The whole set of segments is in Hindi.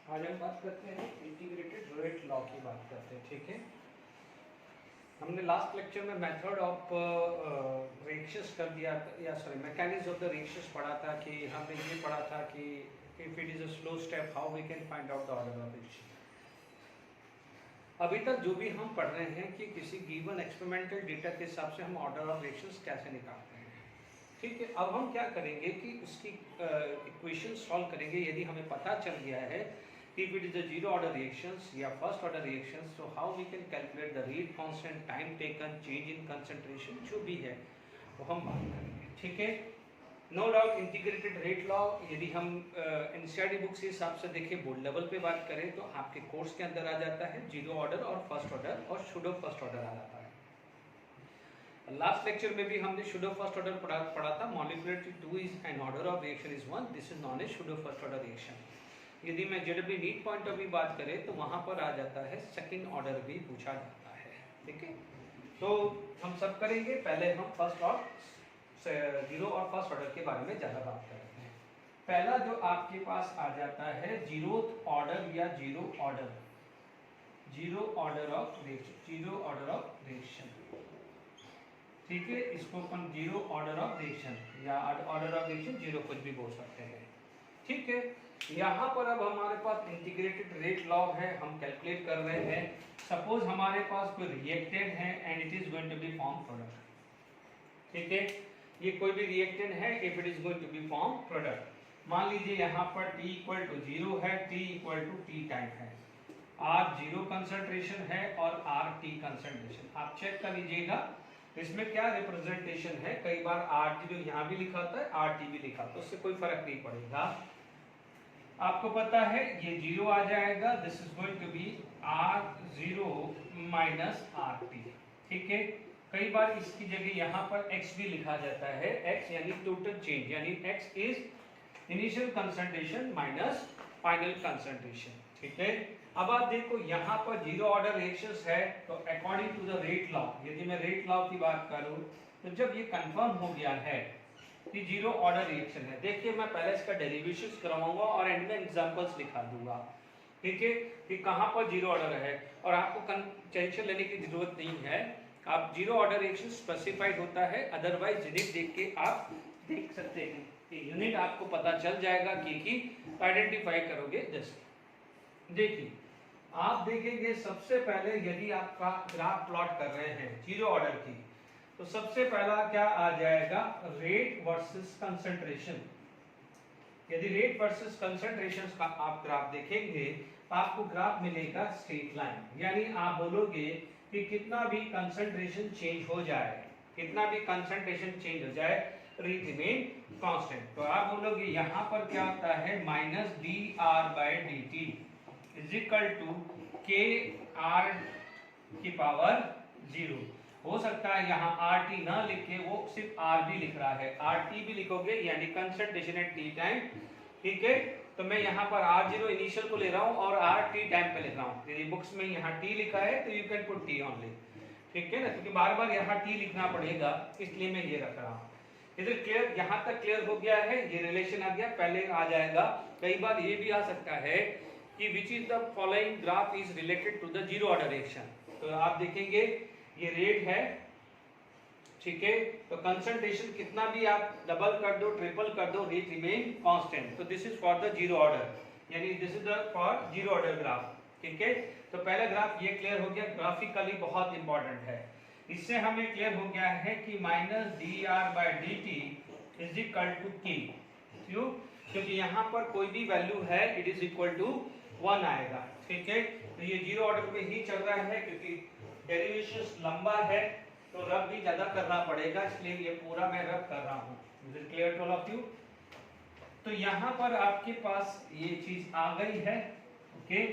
आज हम बात करते हैं इंटीग्रेटेड रेट लॉ की बात करते हैं, ठीक है। हमने लास्ट लेक्चर में मेथड ऑफ रेशियोस कर दिया या sorry mechanism of the ratios पढ़ा था कि हमने ये पढ़ा था कि if it is a slow step how we can find out the order of ratio. अभी तक जो भी हम पढ़ रहे हैं कि किसी गिवन एक्सपेरिमेंटल डेटा के हिसाब से हम ऑर्डर ऑफ रेशियोस कैसे निकालते हैं, ठीक है। अब हम क्या करेंगे कि उसकी इक्वेशन सॉल्व करेंगे। यदि हमें पता चल गया है if it is a zero order reactions या first order reactions, so how we can calculate the rate constant, time taken, change in concentration, जो भी है वो हम बात करेंगे, ठीक है। No doubt integrated rate law यदि हम एनसीईआरटी बुक्स के हिसाब से देखें, बोर्ड लेवल पे बात करें तो आपके कोर्स के अंदर आ जाता है जीरो ऑर्डर और फर्स्ट ऑर्डर और सुडो फर्स्ट ऑर्डर आ जाता है। लास्ट लेक्चर में भी हमने सुडो फर्स्ट ऑर्डर पढ़ा था। Molecularity 2 is an order of reaction is 1, this is known as pseudo first order reaction. यदि मैं JW NEET point of view बात करें तो वहां पर आ जाता है सेकंड ऑर्डर भी पूछा जाता है, ठीक है। तो हम सब करेंगे, पहले हम फर्स्ट और जीरो और फर्स्ट ऑर्डर के बारे में ज़्यादा बात करते हैं। पहला जो आपके पास आ जाता है जीरोथ ऑर्डर या जीरो ऑर्डर ऑफ रिएक्शन, ठीक है। इसको अपन जीरो ऑर्डर ऑफ रिएक्शन या ऑर्डर ऑफ रिएक्शन जीरो कुछ भी बोल सकते हैं, ठीक है। यहाँ पर अब हमारे पास इंटीग्रेटेड रेट लॉ है, हम कैलकुलेट कर रहे हैं। सपोज हमारे पास कोई रिएक्टेंट है and it is going to be form product, ठीक है। ये कोई भी रिएक्टेंट है, if it is going to be form product. मान लीजिए यहाँ पर t इक्वल टू 0 है, t equal to T time है, r 0 कंसंट्रेशन है और r t कंसंट्रेशन। आप चेक कर लीजिएगा इसमें क्या रिप्रेजेंटेशन है। कई बार r0 यहाँ भी लिखा होता है, r t भी लिखा होता है, उससे कोई फर्क नहीं पड़ेगा। आपको पता है ये 0 आ जाएगा, this is going to be r0 minus rt, ठीक है। कई बार इसकी जगह यहाँ पर x भी लिखा जाता है, x यानी टोटल चेंज, यानी x is initial concentration minus final concentration, ठीक है। अब आप देखो यहाँ पर जीरो ऑर्डर रिएक्शंस है, तो according to the rate law, यदि मैं रेट लॉ की बात करूँ तो जब ये कंफर्म हो गया है कि जीरो ऑर्डर रिएक्शन है, देखिए मैं पहले इसका डेरिवेशंस करवाऊंगा और एंड में एग्जांपल्स दिखा दूंगा, ठीक है, कि कहां पर जीरो ऑर्डर है। और आपको टेंशन लेने की जरूरत नहीं है, आप जीरो ऑर्डर रिएक्शन स्पेसिफाइड होता है, अदरवाइज यूनिट देख के आप देख सकते हैं कि यूनिट आपको पता चल जाएगा कि आइडेंटिफाई करोगे। जैसे देखिए आप देखेंगे सबसे पहले यदि आपका ग्राफ प्लॉट कर रहे हैं जीरो ऑर्डर की, तो सबसे पहला क्या आ जाएगा, रेट वर्सेस कंसंट्रेशन। यदि रेट वर्सेस कंसंट्रेशन का आप ग्राफ देखेंगे तो आपको ग्राफ मिलेगा स्ट्रेट लाइन, यानी आप बोलोगे कि कितना भी कंसंट्रेशन चेंज हो जाए, कितना भी कंसंट्रेशन चेंज हो जाए, रेट रिमेन कांस्टेंट। तो आप बोलोगे यहाँ पर क्या होता है, minus D R by D T is equal to K R की पावर 0। हो सकता है यहाँ RT ना लिखे, वो सिर्फ RB लिख रहा है, RT भी लिखोगे यानी कंसंट्रेशन एट टी टाइम, ठीक है। तो मैं यहाँ पर R0 इनिशियल को ले रहा हूँ और RT टाइम पे लिख रहा हूँ। यदि बुक्स में यहाँ T लिखा है तो you can put T only, ठीक है ना, क्योंकि बार बार यहाँ T लिखना पड़ेगा, इसलिए मैं ये रख रहा हूँ। इधर क्लियर, यहाँ तक क्लियर हो गया है, ये रिलेशन आ गया, पहले आ जाएगा। कई बार ये भी आ सकता है कि which is the following graph is related to the zero order reaction. तो आप देखेंगे ये रेट है, ठीक है, तो कंसंट्रेशन कितना भी आप डबल कर दो, ट्रिपल कर दो, रेट रिमेन कांस्टेंट। तो this is for the zero order, यानी this is the for zero order graph, ठीक है। तो पहला ग्राफ ये क्लियर हो गया, ग्राफिकली बहुत इंपॉर्टेंट है। इससे हमें क्लियर हो गया है कि minus D R by D T is equal to K, क्यों, क्योंकि यहाँ पर कोई भी वैल्यू है इट इज इक्वल टू 1 आएगा, ठीक है। तो ये जीरो ऑर्डर पे ही चल रहा है, क्योंकि डेरिवेशंस लंबा है तो रब भी ज्यादा करना पड़ेगा, इसलिए ये पूरा मैं रब कर रहा हूँ। Is it clear to all of you? तो यहाँ पर आपके पास ये चीज आ गई है, ओके,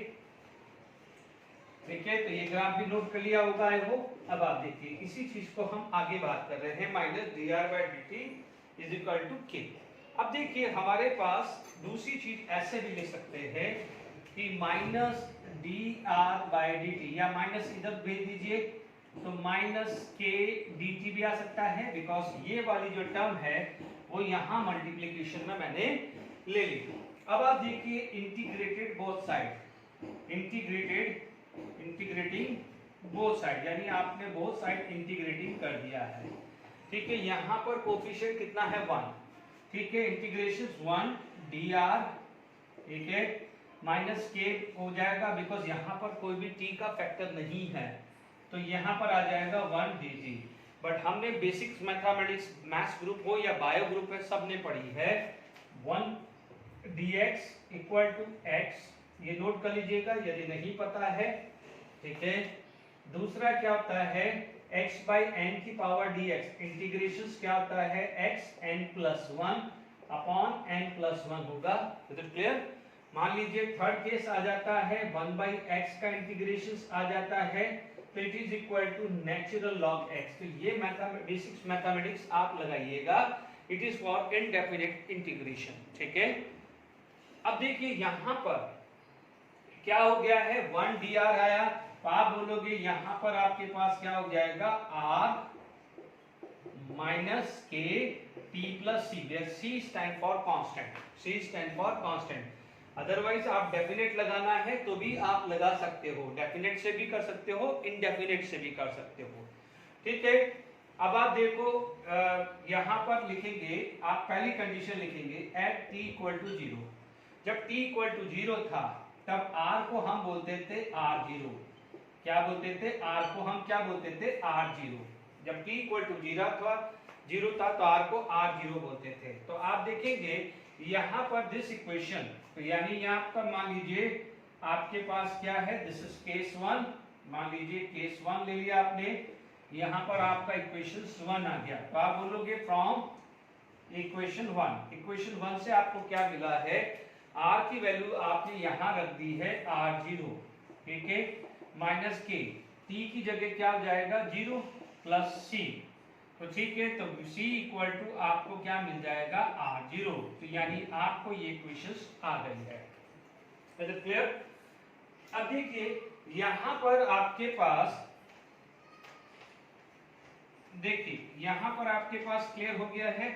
ठीक है। तो ये ग्राफ भी नोट कर लिया होगा है वो। अब आप देखिए इसी चीज को हम आगे बात कर रहे हैं, minus D R by D T is equal to K. अब देखिए हमारे पास दूसरी चीज ऐसे भी ले सकते हैं कि minus D R by D T, या माइनस इधर भेज दीजिए तो माइनस के डी टी भी आ सकता है, बिकॉज ये वाली जो टर्म है वो यहाँ मल्टीप्लीकेशन में मैंने ले ली। अब आप देखिए integrated both side, integrating both side, यानी आपने बोथ साइड इंटीग्रेटिंग कर दिया है। ठीक है, यहाँ पर कोफिशिएंट कितना है 1। ठीक है, इंटीग्रेशन 1 dr, ठीक है, माइनस के हो जाएगा बिकॉज यहाँ पर कोई भी t का फैक्टर नहीं है, तो यहाँ पर आ जाएगा 1 dt। बट हमने बेसिक्स मैथमेटिक्स मैथ्स ग्रुप हो या बायो ग्रुप है सबने पढ़ी है 1 dx इक्वल टू x, ये नोट कर लीजिएगा यदि नहीं पता है। ठीक है, दूसरा क्या होता है x बाई n की पावर dx, इंटीग्रेशन क्या होता है x n plus 1 upon n plus 1 होगा। Is it clear? मान लीजिए थर्ड केस आ जाता है 1 बाई x का इंटीग्रेशन आ जाता है, तो it is equal to natural log x। तो ये बेसिक्स मैथमेटिक्स आप लगाइएगा, it is for indefinite integration. ठीक है, अब देखिए यहां पर क्या हो गया है 1 dr आया, तो आप बोलोगे यहां पर आपके पास क्या हो जाएगा r minus K T plus C, where C stand for constant, C stand for constant. Otherwise आप डेफिनेट लगाना है तो भी आप लगा सकते हो, डेफिनेट से भी कर सकते हो, इनडेफिनेट से भी कर सकते हो। ठीक है, अब आप देखो यहां पर लिखेंगे, आप पहली कंडीशन लिखेंगे एट t इक्वल टू 0। जब t इक्वल टू 0 था तब r को हम बोलते थे r0। क्या बोलते थे? r को हम क्या बोलते थे? r0। जब t इक्वल टू 0 था तो r को r0 बोलते थे। तो आप देखेंगे यहाँ पर दिस इक्वेशन, तो यानी यहाँ पर मान लीजिए आपके पास क्या है, दिस इज केस 1, मान लीजिए केस 1 ले लिया आपने, यहाँ पर आपका इक्वेशन 1 आ गया, तो आप बोलोगे फ्रॉम इक्वेशन 1 से आपको क्या मिला है, r की वैल्यू आपने यहाँ रख दी है r0, ठीक है, माइनस के, t की जगह क्या हो जाएगा 0 प्लस c, तो ठीक है, तो c इक्वल टू आपको क्या मिल जाएगा r0, तो यानी आपको ये इक्वेशंस आ गई है। Is it clear? अब देखिए यहां पर आपके पास, देखिए यहां पर आपके पास क्लियर हो गया है।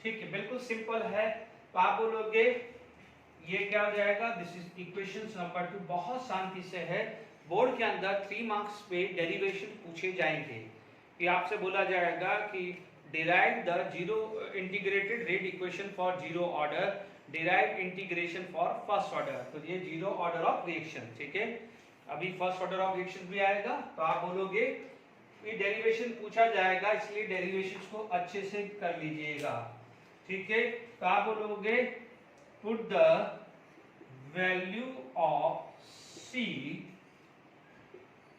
ठीक है, बिल्कुल सिंपल है। तो आप बोलोगे ये क्या हो जाएगा, दिस इज इक्वेशन नंबर 2। बहुत शांति से है, बोर्ड के अंदर 3 मार्क्स पे डेरिवेशन पूछे जाएंगे कि आपसे बोला जाएगा कि derive the zero integrated rate equation for zero order, derive integration for first order, तो ये जीरो ऑर्डर ऑफ रिएक्शन। ठीक है, अभी फर्स्ट ऑर्डर ऑफ रिएक्शन भी आएगा, तो आप बोलोगे ये डेरिवेशन पूछा जाएगा, इसलिए डेरिवेशंस को अच्छे से कर लीजिएगा। ठीक है, तो आप बोलोगे put the value of C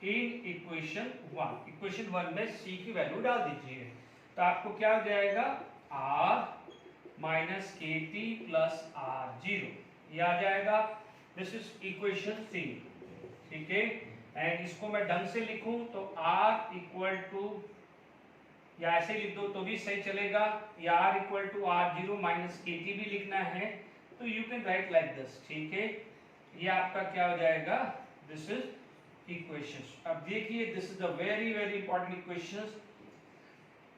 in equation 1 में c की वैल्यू डाल दीजिए, तो आपको क्या हो जाएगा r minus K T plus r0, ये आ जाएगा। This is equation 3। ठीक है, एंड इसको मैं ढंग से लिखूं तो r इक्वल टू, या ऐसे लिख दो तो भी सही चलेगा, या r equal to r0 minus K T भी लिखना है तो you can write like this. ठीक है, ये आपका क्या हो जाएगा, दिस इज इक्वेशंस। अब देखिए this is the very very important equations,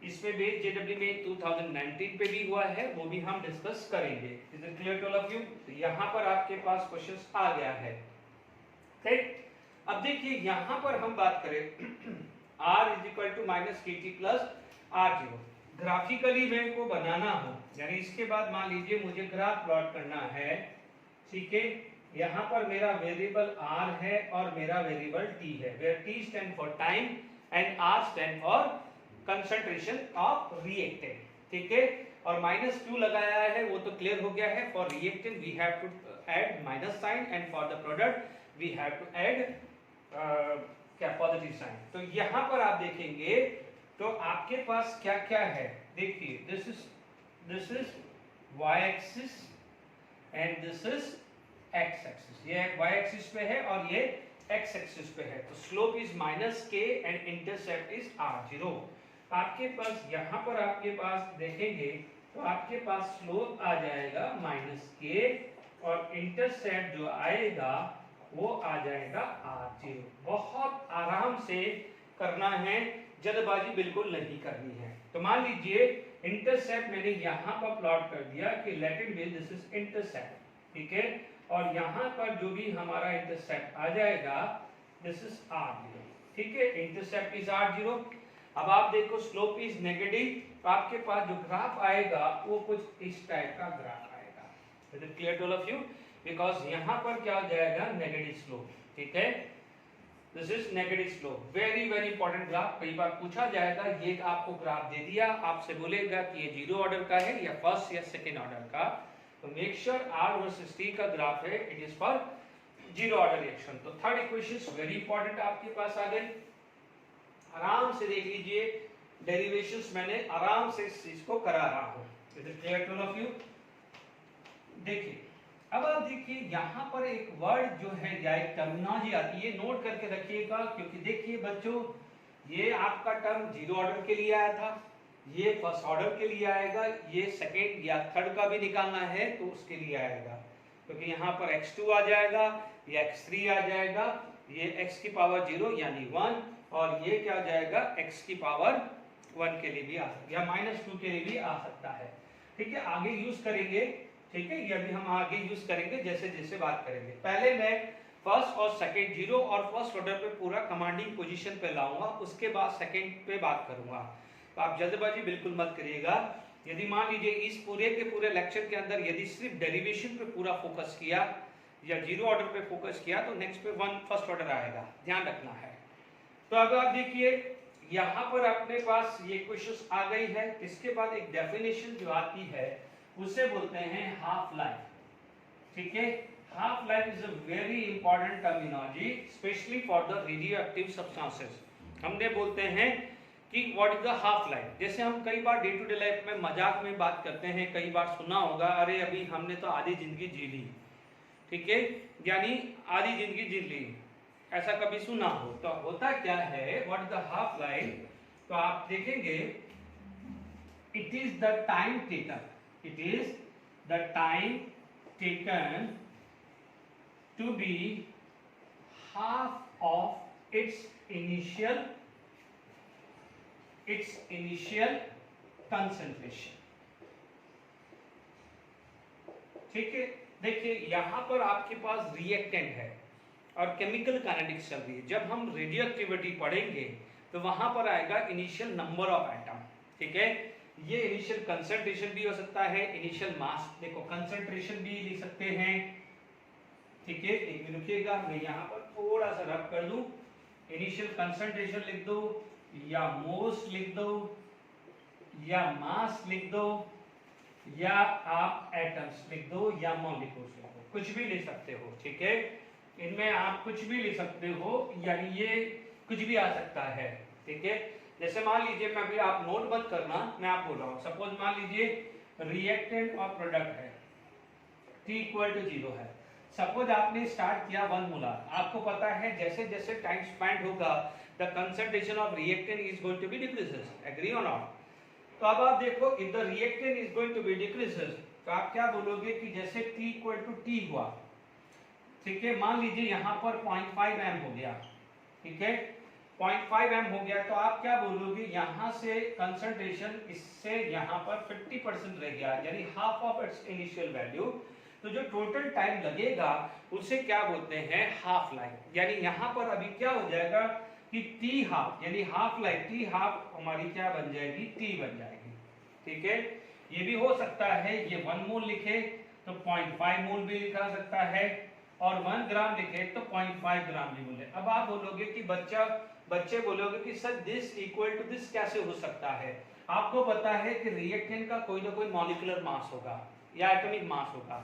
इस पे बेस जेडब्ल्यू में 2019 पे भी हुआ है, वो भी हम डिस्कस करेंगे। Is it clear to all of you? तो यहाँ पर आपके पास क्वेश्चंस आ गया है। ठीक, अब देखिए यहाँ पर हम बात करें r is equal to minus K T plus r0, graphically मेरे को बनाना हो, यानी इसके बाद मान लीजिए मुझे ग्राफ प्लॉट करना है। ठीक है, यहाँ पर मेरा वेरिएबल r है और मेरा वेरिएबल t है, where t stand for time and r stand for concentration of reactant. ठीक है, और माइनस क्यों लगाया है वो तो क्लियर हो गया है, for reactant we have to add minus sign and for the product we have to add क्या पॉजिटिव साइन। तो यहाँ पर आप देखेंगे तो आपके पास क्या क्या है, देखिए this is y axis and this is x axis, ये y एक्सिस पे है और ये x एक्सिस पे है, तो स्लोप इज माइनस के एंड इंटरसेप्ट इज r0। आपके पास यहाँ पर आपके पास देखेंगे तो आपके पास स्लोप आ जाएगा माइनस के और इंटरसेप्ट जो आएगा वो आ जाएगा r0। बहुत आराम से करना है, जल्दबाजी बिल्कुल नहीं करनी है। तो मान लीजिए इंटरसेप्ट मैंने यहाँ पर प्लॉट कर दिया कि let it be this is intercept, ठीक है, और यहाँ पर जो भी हमारा इंटरसेप्ट आ जाएगा दिस इज r0, ठीक है, इंटरसेप्ट इज r0। अब आप देखो स्लोप इज नेगेटिव, तो आपके पास जो ग्राफ आएगा वो कुछ इस टाइप का ग्राफ आएगा। Is it clear to all of you? Because यहाँ पर क्या हो जाएगा, नेगेटिव स्लोप, ठीक है, this is negative slope. Very very important graph, कई बार पूछा जाएगा, ये आपको ग्राफ दे दिया, आपसे बोलेगा कि ये 0 ऑर्डर का है या फर्स्ट या सेकेंड ऑर्डर का, तो make sure r versus t का ग्राफ है, it is for 0 order reaction. तो थर्ड इक्वेशन वेरी इंपॉर्टेंट आपके पास आ गई, आराम से देख लीजिए, डेरिवेशंस मैंने आराम से इस चीज को करा रहा हूं। Is it clear to all of you? देखिए अब आप देखिए यहाँ पर एक वर्ड जो है या एक टर्मिनोलॉजी आती है, नोट करके रखिएगा, क्योंकि देखिए बच्चों ये आपका टर्म 0 ऑर्डर के लिए आया था, ये फर्स्ट ऑर्डर के लिए आएगा, ये सेकेंड या थर्ड का भी निकालना है तो उसके लिए आएगा, क्योंकि यहाँ पर x2 आ जाएगा, ये x3 आ जाएगा, ये x की पावर 0 यानी 1, और ये क्या आ जाएगा x की पावर 1 के लिए भी आ सकता है या -2 के लिए भी आ सकता है, ठीक है, आगे यूज करेंगे, ठीक है, ये भी हम आगे यूज करेंगे जैसे जैसे बात करेंगे। पहले मैं फर्स्ट और सेकंड 0 और फर्स्ट ऑर्डर पे पूरा कमांडिंग पोजीशन पे लाऊंगा, उसके बाद सेकंड पे बात करूंगा, तो आप जल्दबाजी बिल्कुल मत करिएगा। यदि मान लीजिए इस पूरे के पूरे लेक्चर के अंदर यदि सिर्फ डेरिवेशन पे पूरा फोकस किया या 0 ऑर्डर पे फोकस किया तो नेक्स्ट पे 1 फर्स्ट ऑर्डर आएगा, ध्यान रखना है। तो अब आप देखिए यहाँ पर अपने पास ये क्वेश्चन आ गई है, इसके बाद एक डेफिनेशन जो आती है उसे बोलते हैं हाफ लाइफ, ठीक है, half life is a very important terminology specially for the radioactive substances. हमने बोलते हैं कि what is the half life, जैसे हम कई बार डे टू डे लाइफ में मजाक में बात करते हैं, कई बार सुना होगा अरे अभी हमने तो आधी जिंदगी जी ली, ठीक है, यानी आधी जिंदगी जी ली, ऐसा कभी सुना हो तो होता क्या है, what is the half life, तो आप देखेंगे it is the time taken, it is the time taken to be half of its initial concentration, ठीक है। देखिए यहाँ पर आपके पास रिएक्टेंट है और केमिकल काइनेटिक्स चल रही है, जब हम रेडियोएक्टिविटी पढ़ेंगे तो वहां पर आएगा इनिशियल नंबर ऑफ एटम, ठीक है, ये इनिशियल कंसंट्रेशन भी हो सकता है, इनिशियल मास, देखो कंसंट्रेशन भी लिख सकते हैं, ठीक है, एक मिनट रुकिएगा, मैं यहाँ पर थोड़ा सा रब कर दूं, इनिशियल कंसंट्रेशन लिख दो या मोल्स लिख दो या मास लिख दो या आप एटम्स लिख दो या मॉलिक्यूल्स लिख दो, कुछ भी लिख सकते हो, ठीक है, इनमें आप कुछ भी लिख सकते हो, यानी ये कुछ भी आ सकता है, ठीक है। जैसे मान लीजिए, मैं अभी आप नोट मत करना, मैं आप बोल रहा हूँ, सपोज मान लीजिए रिएक्टेंट और प्रोडक्ट है, T इक्वल टू 0 है, सपोज आपने स्टार्ट किया 1 मोलर, आपको पता है जैसे जैसे टाइम स्पेंड होगा the concentration of reactant is going to be decreases, agree और नॉट? तो अब आप देखो if the reactant is going to be decreases, तो आप क्या बोलोगे कि जैसे T इक्वल टू T हुआ, ठीक है, मान लीजिए यहाँ पर 0.5 m हो गया, ठीक है, 0.5 m हो गया, तो आप क्या बोलोगे, यहाँ से कंसंट्रेशन इससे यहाँ पर 50% रह गया, यानी half of its initial value, तो जो टोटल टाइम लगेगा उसे क्या बोलते हैं, हाफ लाइफ, यानी यहाँ पर अभी क्या हो जाएगा कि T हाफ, यानी हाफ लाइफ, T हाफ हमारी क्या बन जाएगी, T बन जाएगी, ठीक है। ये भी हो सकता है ये 1 मोल लिखे तो 0.5 मोल भी लिखा सकता है, और 1 ग्राम लिखे तो 0.5 ग्राम भी बोले। अब आप बोलोगे कि बच्चे बोलोगे कि sir this equal to this कैसे हो सकता है, आपको पता है कि रिएक्टेंट का कोई ना कोई मॉलिक्यूलर मास होगा या एटॉमिक मास होगा,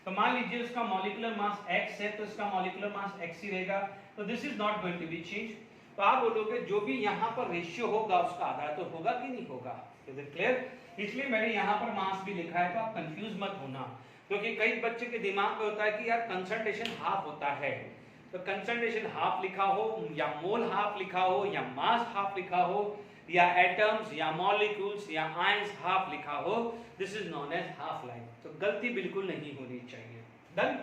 तो मान लीजिए उसका मॉलिक्यूलर मास x है तो इसका मॉलिक्यूलर मास x ही रहेगा, तो this is not going to be change, तो आप बोलोगे जो भी यहाँ पर रेशियो होगा उसका आधा तो होगा कि नहीं होगा, इज इट क्लियर? इसलिए मैंने यहाँ पर मास भी लिखा है, तो आप कंफ्यूज मत होना, क्योंकि कई बच्चे के दिमाग में होता है कि यार कंसंट्रेशन हाफ होता है, तो कंसंट्रेशन हाफ लिखा हो या मोल हाफ लिखा हो या मास हाफ लिखा हो या एटम्स या मॉलिक्यूल्स या आयंस हाफ लिखा हो, this is known as half life, तो गलती बिल्कुल नहीं होनी चाहिए। डन?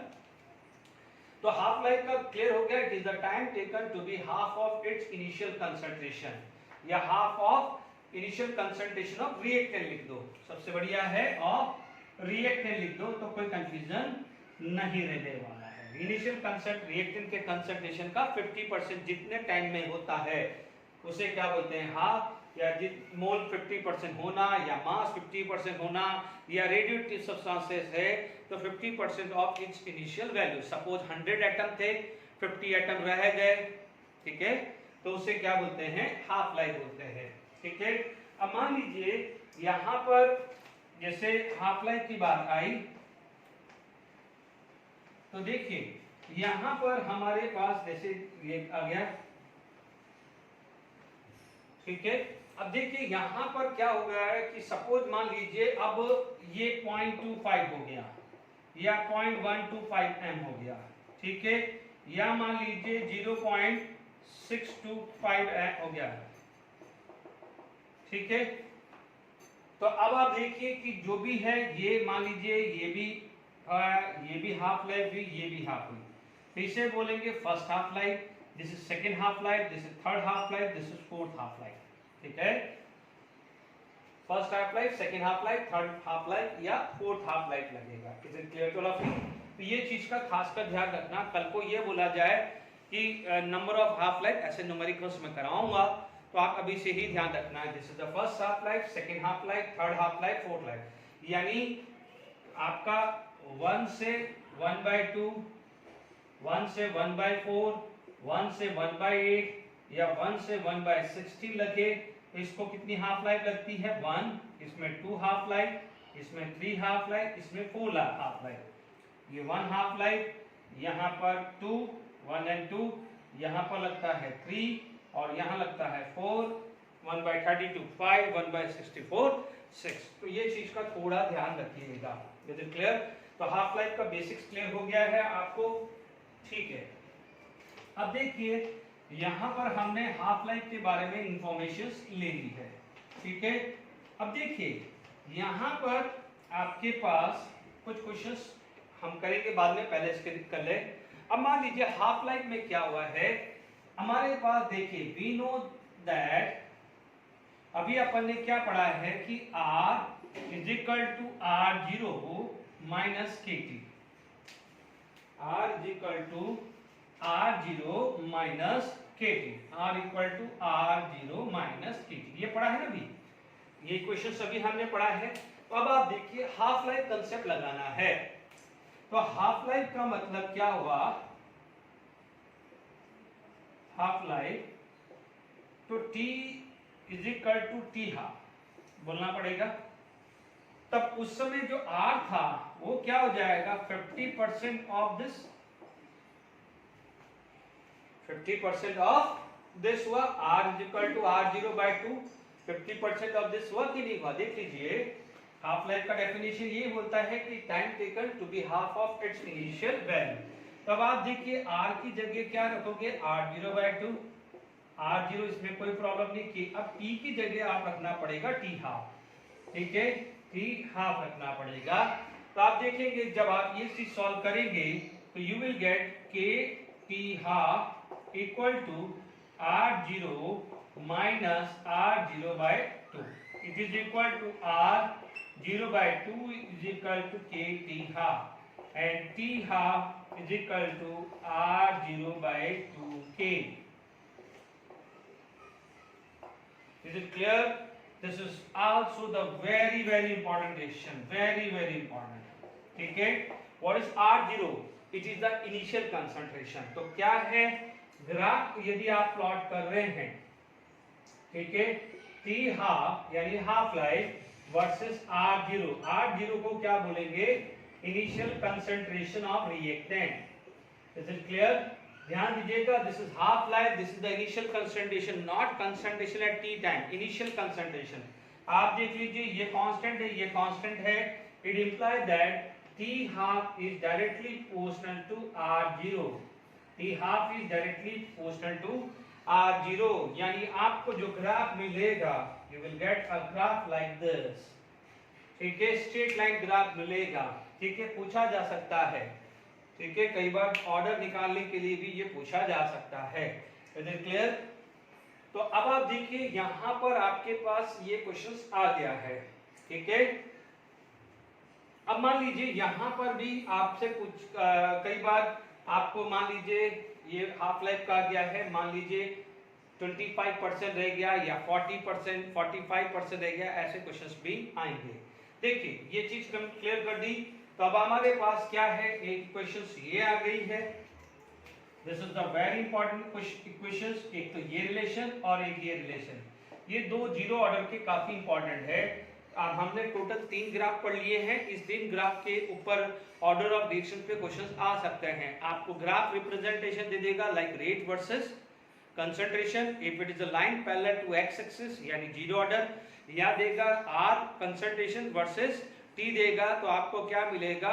तो हाफ लाइफ का क्लियर हो गया, it is the time taken to be half of its initial concentration या half of initial concentration of reactant लिख दो, सबसे बढ़िया है ऑफ रिएक्टेंट लिख दो, तो कोई कंफ्यूजन नहीं रहने वाला है। इनिशियल कंसंट रिएक्टेंट के कंसंट्रेशन का 50% जितने टाइम में होता है उसे क्या बोलते हैं, हाफ, या मोल 50% होना, या मास 50% होना, या रेडियोएक्टिव सब्सटेंसेस है तो 50% of its initial value. Suppose 100 atom थे, 50 एटम रह गए, ठीक है, तो उसे क्या बोलते हैं, हाफ लाइफ बोलते हैं, ठीक है। अब मान लीजिए यहां पर जैसे हाफ लाइफ की बात आई, तो देखिए यहां पर हमारे पास जैसे ये आ गया, ठीक है। अब देखिए यहां पर क्या हो गया है कि सपोज मान लीजिए अब ये 0.25 हो गया या 0.125 m हो गया, ठीक है, या मान लीजिए 0.625 m हो गया, ठीक है। तो अब आप देखिए कि जो भी है ये मान लीजिए ये भी हाफ लाइफ हुई, ये भी हाफ हुई, तो इसे बोलेंगे first half life, this is second half life, this is third half life, this is fourth half life, ठीक है। First half life, second half life, third half life या फोर्थ हाफ लाइफ लगेगा। Is it clear to all of you? तो ये चीज का खासकर ध्यान रखना, कल को ये बोला जाए कि नंबर ऑफ हाफ लाइफ ऐसे न्यूमेरिकल्स में कराऊंगा, तो आप अभी से ही ध्यान रखना है, this is the first half life, second half life, third half life, fourth life, यानी आपका 1 से 1/2, 1 से 1/4, 1 से 1/8 या 1 से 1/16 लगे, तो इसको कितनी हाफ लाइफ लगती है, 1, इसमें 2 हाफ लाइफ, इसमें 3 हाफ लाइफ, इसमें 4 हाफ लाइफ। ये 1 हाफ लाइफ, यहाँ पर 2, 1 and 2, यहाँ पर लगता है 3 और यहाँ लगता है 4, 1/32 5, 1/64 6। तो ये चीज का थोड़ा ध्यान रखिएगा। Is it clear? तो हाफ लाइफ का बेसिक्स क्लियर हो गया है आपको, ठीक है। अब देखिए यहाँ पर हमने हाफ लाइफ के बारे में इंफॉर्मेशन ले ली है, ठीक है। अब देखिए यहाँ पर आपके पास कुछ क्वेश्चंस हम करेंगे बाद में, पहले इसके कर ले। अब मान लीजिए हाफ लाइफ में क्या हुआ है हमारे पास, देखिए वी नो दैट, अभी अपन ने क्या पढ़ा है कि R is equal to R0 minus KT, R is equal to R0 minus KT, R equal to R0 minus KT, ये पढ़ा है ना अभी, ये क्वेश्चन सभी हमने पढ़ा है। तो अब आप देखिए हाफ लाइफ कंसेप्ट लगाना है, तो हाफ लाइफ का मतलब क्या हुआ, हाफ लाइफ तो T is equal to T half बोलना पड़ेगा, तब उस समय जो R था वो क्या हो जाएगा, 50% ऑफ दिस, 50% ऑफ दिस हुआ, R is equal to R0/2, 50% of this हुआ कि नहीं हुआ, देख लीजिए। हाफ लाइफ का डेफिनेशन ये बोलता है कि time taken to be half of its initial value. तब आप देखिए R की जगह क्या रखोगे, R0/2, R0 इसमें कोई प्रॉब्लम नहीं की। अब T की जगह आप रखना पड़ेगा T हाफ, ठीक है, T हाफ रखना पड़ेगा। तो आप देखेंगे जब आप ये चीज सॉल्व करेंगे तो you will get KT half equal to R0 minus R0/2, it is equal to R0/2 is equal to KT half and T half is equal to R0/2K. Is it clear? This is also the very important question, very important. ठीक है? What is R0? It is the initial concentration. तो क्या है, ग्राफ यदि आप प्लॉट कर रहे हैं, ठीक है, T हाफ यानी half life versus R0, R0 को क्या बोलेंगे, initial concentration of reactant. Is it clear? ध्यान दीजिएगा, this is half life, this is the initial concentration, not concentration at T time, initial concentration. आप देख लीजिए ये कांस्टेंट है, ये कांस्टेंट है, it implies that T half is directly proportional to R0, T half is directly proportional to R0, यानी आपको जो ग्राफ मिलेगा, you will get a graph like this, ठीक है, स्ट्रेट लाइन ग्राफ मिलेगा, ठीक है, पूछा जा सकता है, ठीक है, कई बार ऑर्डर निकालने के लिए भी ये पूछा जा सकता है। Is it clear? तो अब आप देखिए यहां पर आपके पास ये क्वेश्चंस आ गया है, ठीक है। अब मान लीजिए यहां पर भी आपसे कुछ कई बार आपको मान लीजिए ये हाफ लाइफ का आ गया है, मान लीजिए 25% रह गया या 40%, 45% रह गया, ऐसे क्वेश्चंस भी आएंगे। देखिए ये चीज हम क्लियर कर दी। तो अब हमारे पास क्या है, एक क्वेश्चंस ये आ गई है, this is the very important equations. एक तो ये रिलेशन और एक ये रिलेशन, ये दो जीरो ऑर्डर के काफी इंपॉर्टेंट है। अब हमने टोटल 3 ग्राफ पढ़ लिए हैं, इस 3 ग्राफ के ऊपर ऑर्डर ऑफ रिएक्शन पे क्वेश्चंस आ सकते हैं। आपको ग्राफ रिप्रेजेंटेशन दे देगा like rate versus concentration if it is a line parallel to X axis यानी जीरो ऑर्डर, या देगा आर कंसंट्रेशन वर्सेस टी देगा, तो आपको क्या मिलेगा,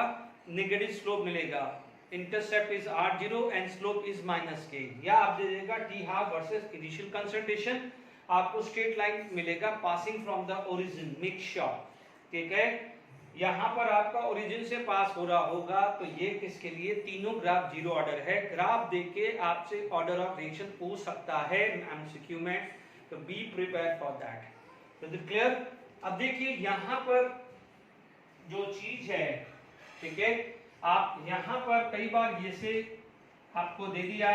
नेगेटिव स्लोप मिलेगा, intercept is r0 and slope is -k, या आप दे देगा T half versus initial concentration, आपको स्ट्रेट लाइन मिलेगा passing from the origin mix shot, ठीक है। यहां पर आपका ओरिजिन से पास हो रहा होगा, तो ये किसके लिए, तीनों ग्राफ जीरो ऑर्डर है। ग्राफ देके आपसे ऑर्डर ऑफ रिएक्शन पूछ सकता है एमसीक्यू में, तो बी प्रिपेयर फॉर दैट। तो क्लियर। अब देखिए यहां पर जो चीज है, ठीक है, आप यहां पर कई बार ये से आपको दे दिया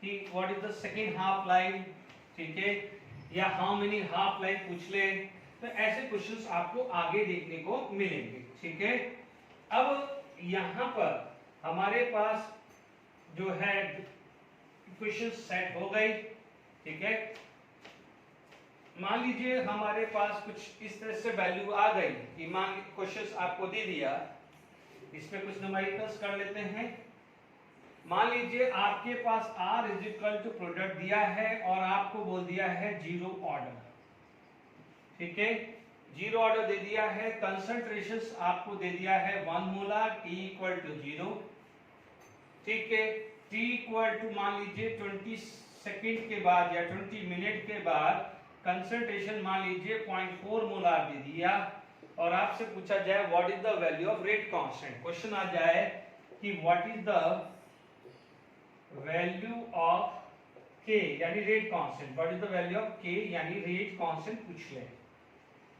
कि what is the second half line, ठीक है, या हाउ मेनी हाफ लाइन पूछ ले, तो ऐसे क्वेश्चंस आपको आगे देखने को मिलेंगे, ठीक है। अब यहां पर हमारे पास जो है इक्वेशन सेट हो गई, ठीक है। मान लीजिए हमारे पास कुछ इस तरह से वैल्यू आ गई कि मान क्वेश्चंस आपको दे दिया, इसमें कुछ न्यूमेरिकल्स कर लेते हैं। मान लीजिए आपके पास R is equal to product दिया है और आपको बोल दिया है जीरो ऑर्डर, ठीक है, जीरो ऑर्डर दे दिया है, कंसंट्रेशंस आपको दे दिया है 1 मोलर, T इक्वल टू 0, ठीक है, T इक्वल टू मान लीजिए 20 सेकंड के बाद या 20 मिनट के बाद कंसंट्रेशन मान लीजिए 0.4 मोलर दे दिया, और आपसे पूछा जाए what is the value of rate constant, question आ जाए कि what is the value of k यानी rate constant, what is the value of k यानी रेट कांस्टेंट पूछ ले,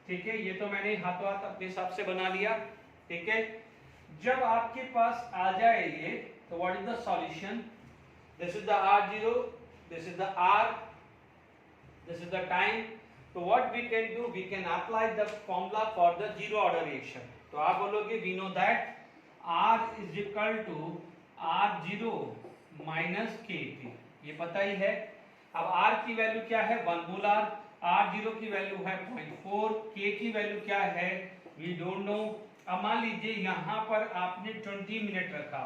ठीक है। ये तो मैंने हाथों हाथ अपने हिसाब से बना लिया, ठीक है। जब आपके पास आ जाए ये, तो what is the solution, this is the r0, this is the r, this is the time, तो what we can do, we can apply the formula for the zero order reaction. तो आप बोलोगे we know that r is equal to r0 minus kt, ये पता ही है। अब r की वैल्यू क्या है 1 मोलर, r0 की वैल्यू है 0.4, k की वैल्यू क्या है वी डोंट नो। अब मान लीजिए यहाँ पर आपने 20 मिनट रखा,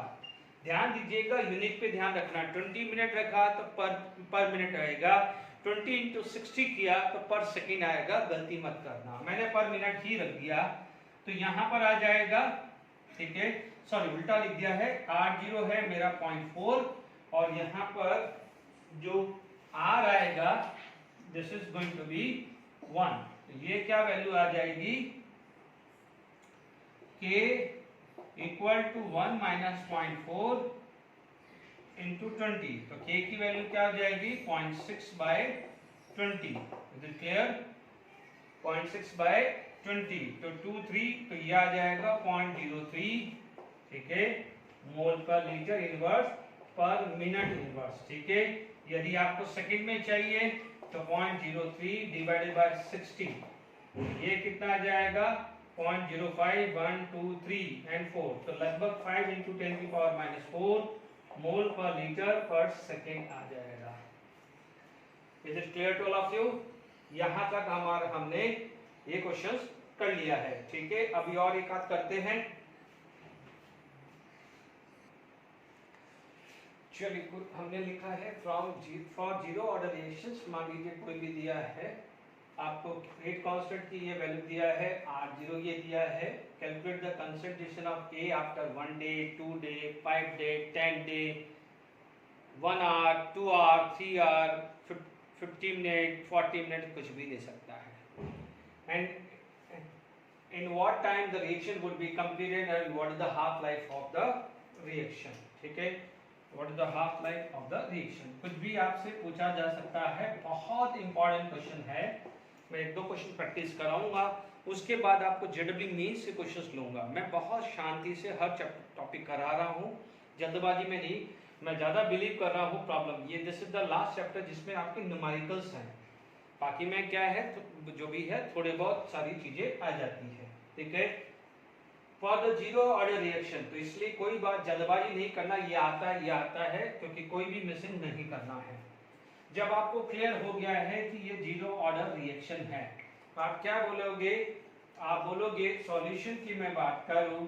ध्यान दीजिएगा यूनिट पे ध्यान रखना, 20 मिनट रखा तो पर मिनट आएगा, 20 इंटू 60 किया तो पर सेकेंड आएगा, गलती मत करना, मैंने पर मिनट ही रख दिया, तो यहाँ पर आ जाएगा, ठीक है, सॉरी उल्टा लिख दिया है, r0 है मेरा 0.4 और यहाँ पर जो r आएगा this is going to be 1, तो ये क्या वैल्यू आ जाएगी, k equal to 1 minus 0.4 into 20, तो k की वैल्यू क्या हो जाएगी 0.6 by 20, is it clear, 0.6 by 20, तो 2-3, तो ये आ जाएगा 0.03, ठीक है, मोल पर लीटर इनवर्स पर मिनट इनवर्स, ठीक है। यदि आपको सेकंड में चाहिए तो 0.03 डिवाइडेड बाय 60, ये कितना आ जाएगा 0.05, 1, 2, 3 एंड 4, तो लगभग 5 इंटू 10 की पावर -4 मोल पर लीटर पर सेकेंड आ जाएगा। Is it clear to all of you? यहां तक हमने ये क्वेश्चंस कर लिया है, ठीक है। अभी और एक आध करते हैं, चलिए हमने लिखा है फॉर जीरो ऑर्डर रिएक्शंस, मान लीजिए कोई भी दिया है आपको, रेट कांस्टेंट की ये वैल्यू दिया है, r0 ये दिया है, calculate the concentration of k after 1 day, 2 day, 5 day, 10 day, 1 hour, 2 hour, 3 hour, 50 minute, 40 minute, कुछ भी दे सकता है, and in what time the reaction would be completed and what is the half life of the reaction, ठीक है। What is the half life of the reaction. कुछ भी आपसे पूछा जा सकता है, बहुत इंपॉर्टेंट क्वेश्चन है। मैं एक दो क्वेश्चन प्रैक्टिस कराऊंगा, उसके बाद आपको जेडब्ल्यू मेंस से क्वेश्चंस लूंगा। मैं बहुत शांति से हर टॉपिक करा रहा हूँ, जल्दबाजी में नहीं। मैं ज़्यादा बिलीव कर रहा हूँ प्रॉब्लम ये, this is the last chapter जिसमें आपके न्यूमेरिकल्स हैं। बाकी में क्या है तो जो भी है थोड़े बहुत सारी चीज़ें आ जाती है, ठीक है। For the zero order reaction, तो इसलिए कोई बात जल्दबाजी नहीं करना, ये आता है, क्योंकि कोई भी मिसिंग नहीं करना है। जब आपको क्लियर हो गया है कि ये जीरो ऑर्डर रिएक्शन है, तो आप क्या बोलोगे, आप बोलोगे सॉल्यूशन की मैं बात करूं,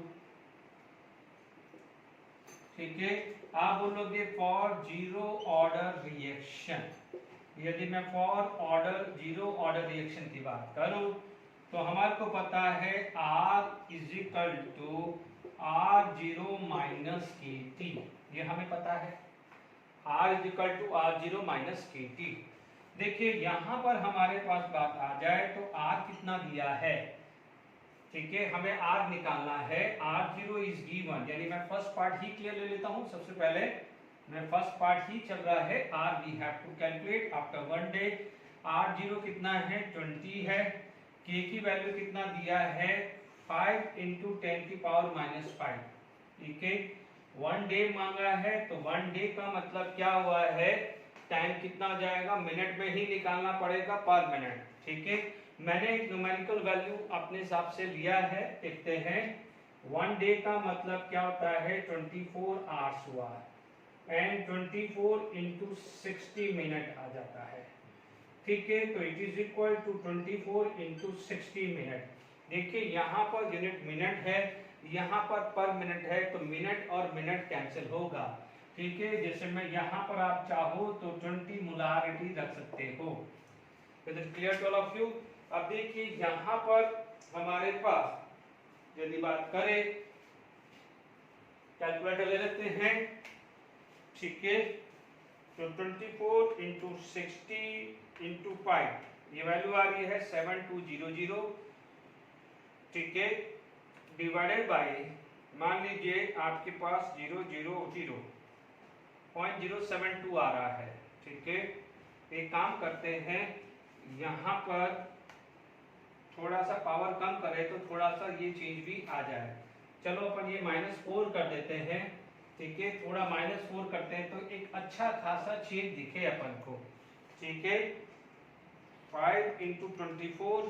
ठीक है, आप बोलोगे फॉर जीरो ऑर्डर रिएक्शन। यदि मैं for order zero order reaction की बात करूं तो हमारे को पता है R is equal to R0 minus KT, ये हमें पता है R is equal to R0 minus KT। देखिए यहाँ पर हमारे पास बात आ जाए तो R कितना दिया है, ठीक है, हमें R निकालना है। R0 इज गिवन, यानी मैं फर्स्ट पार्ट ही क्लियर ले लेता हूँ। सबसे पहले मैं फर्स्ट पार्ट ही चल रहा है, R we have to calculate after 1 day. R0 कितना है 20 है, K की वैल्यू कितना दिया है 5 इंटू 10 की पावर माइनस 5, ठीक है। 1 डे मांगा है, तो 1 डे का मतलब क्या हुआ है, टाइम कितना हो जाएगा, मिनट में ही निकालना पड़ेगा पर मिनट, ठीक है। मैंने एक न्यूमेरिकल वैल्यू अपने हिसाब से लिया है, देखते हैं। 1 डे का मतलब क्या होता है 24 आवर्स हुआ, एंड 24 इंटू 60 मिनट आ जाता है, ठीक है। तो it is equal to 24 into 60 minute. देखिए यहाँ पर यूनिट मिनट है, यहाँ पर मिनट है, तो मिनट और मिनट कैंसिल होगा, ठीक है। जैसे मैं यहाँ पर आप चाहो तो 20 मोलारिटी रख सकते हो। Is it clear to all of you. अब देखिए यहाँ पर हमारे पास यदि बात करें, कैलकुलेटर ले लेते हैं, ठीक है। तो 24 इंटू 60 इंटू 5, ये वैल्यू आ रही है 7200, ठीक है, डिवाइडेड बाय, मान लीजिए आपके पास 0.072 आ रहा है, ठीक है। एक काम करते हैं, यहाँ पर थोड़ा सा पावर कम करें तो थोड़ा सा ये चीज भी आ जाए। चलो अपन ये -4 कर देते हैं, ठीक है। थोड़ा -4 करते हैं तो एक अच्छा खासा चेंज दिखे अपन को, ठीक है। 5 इंटू 24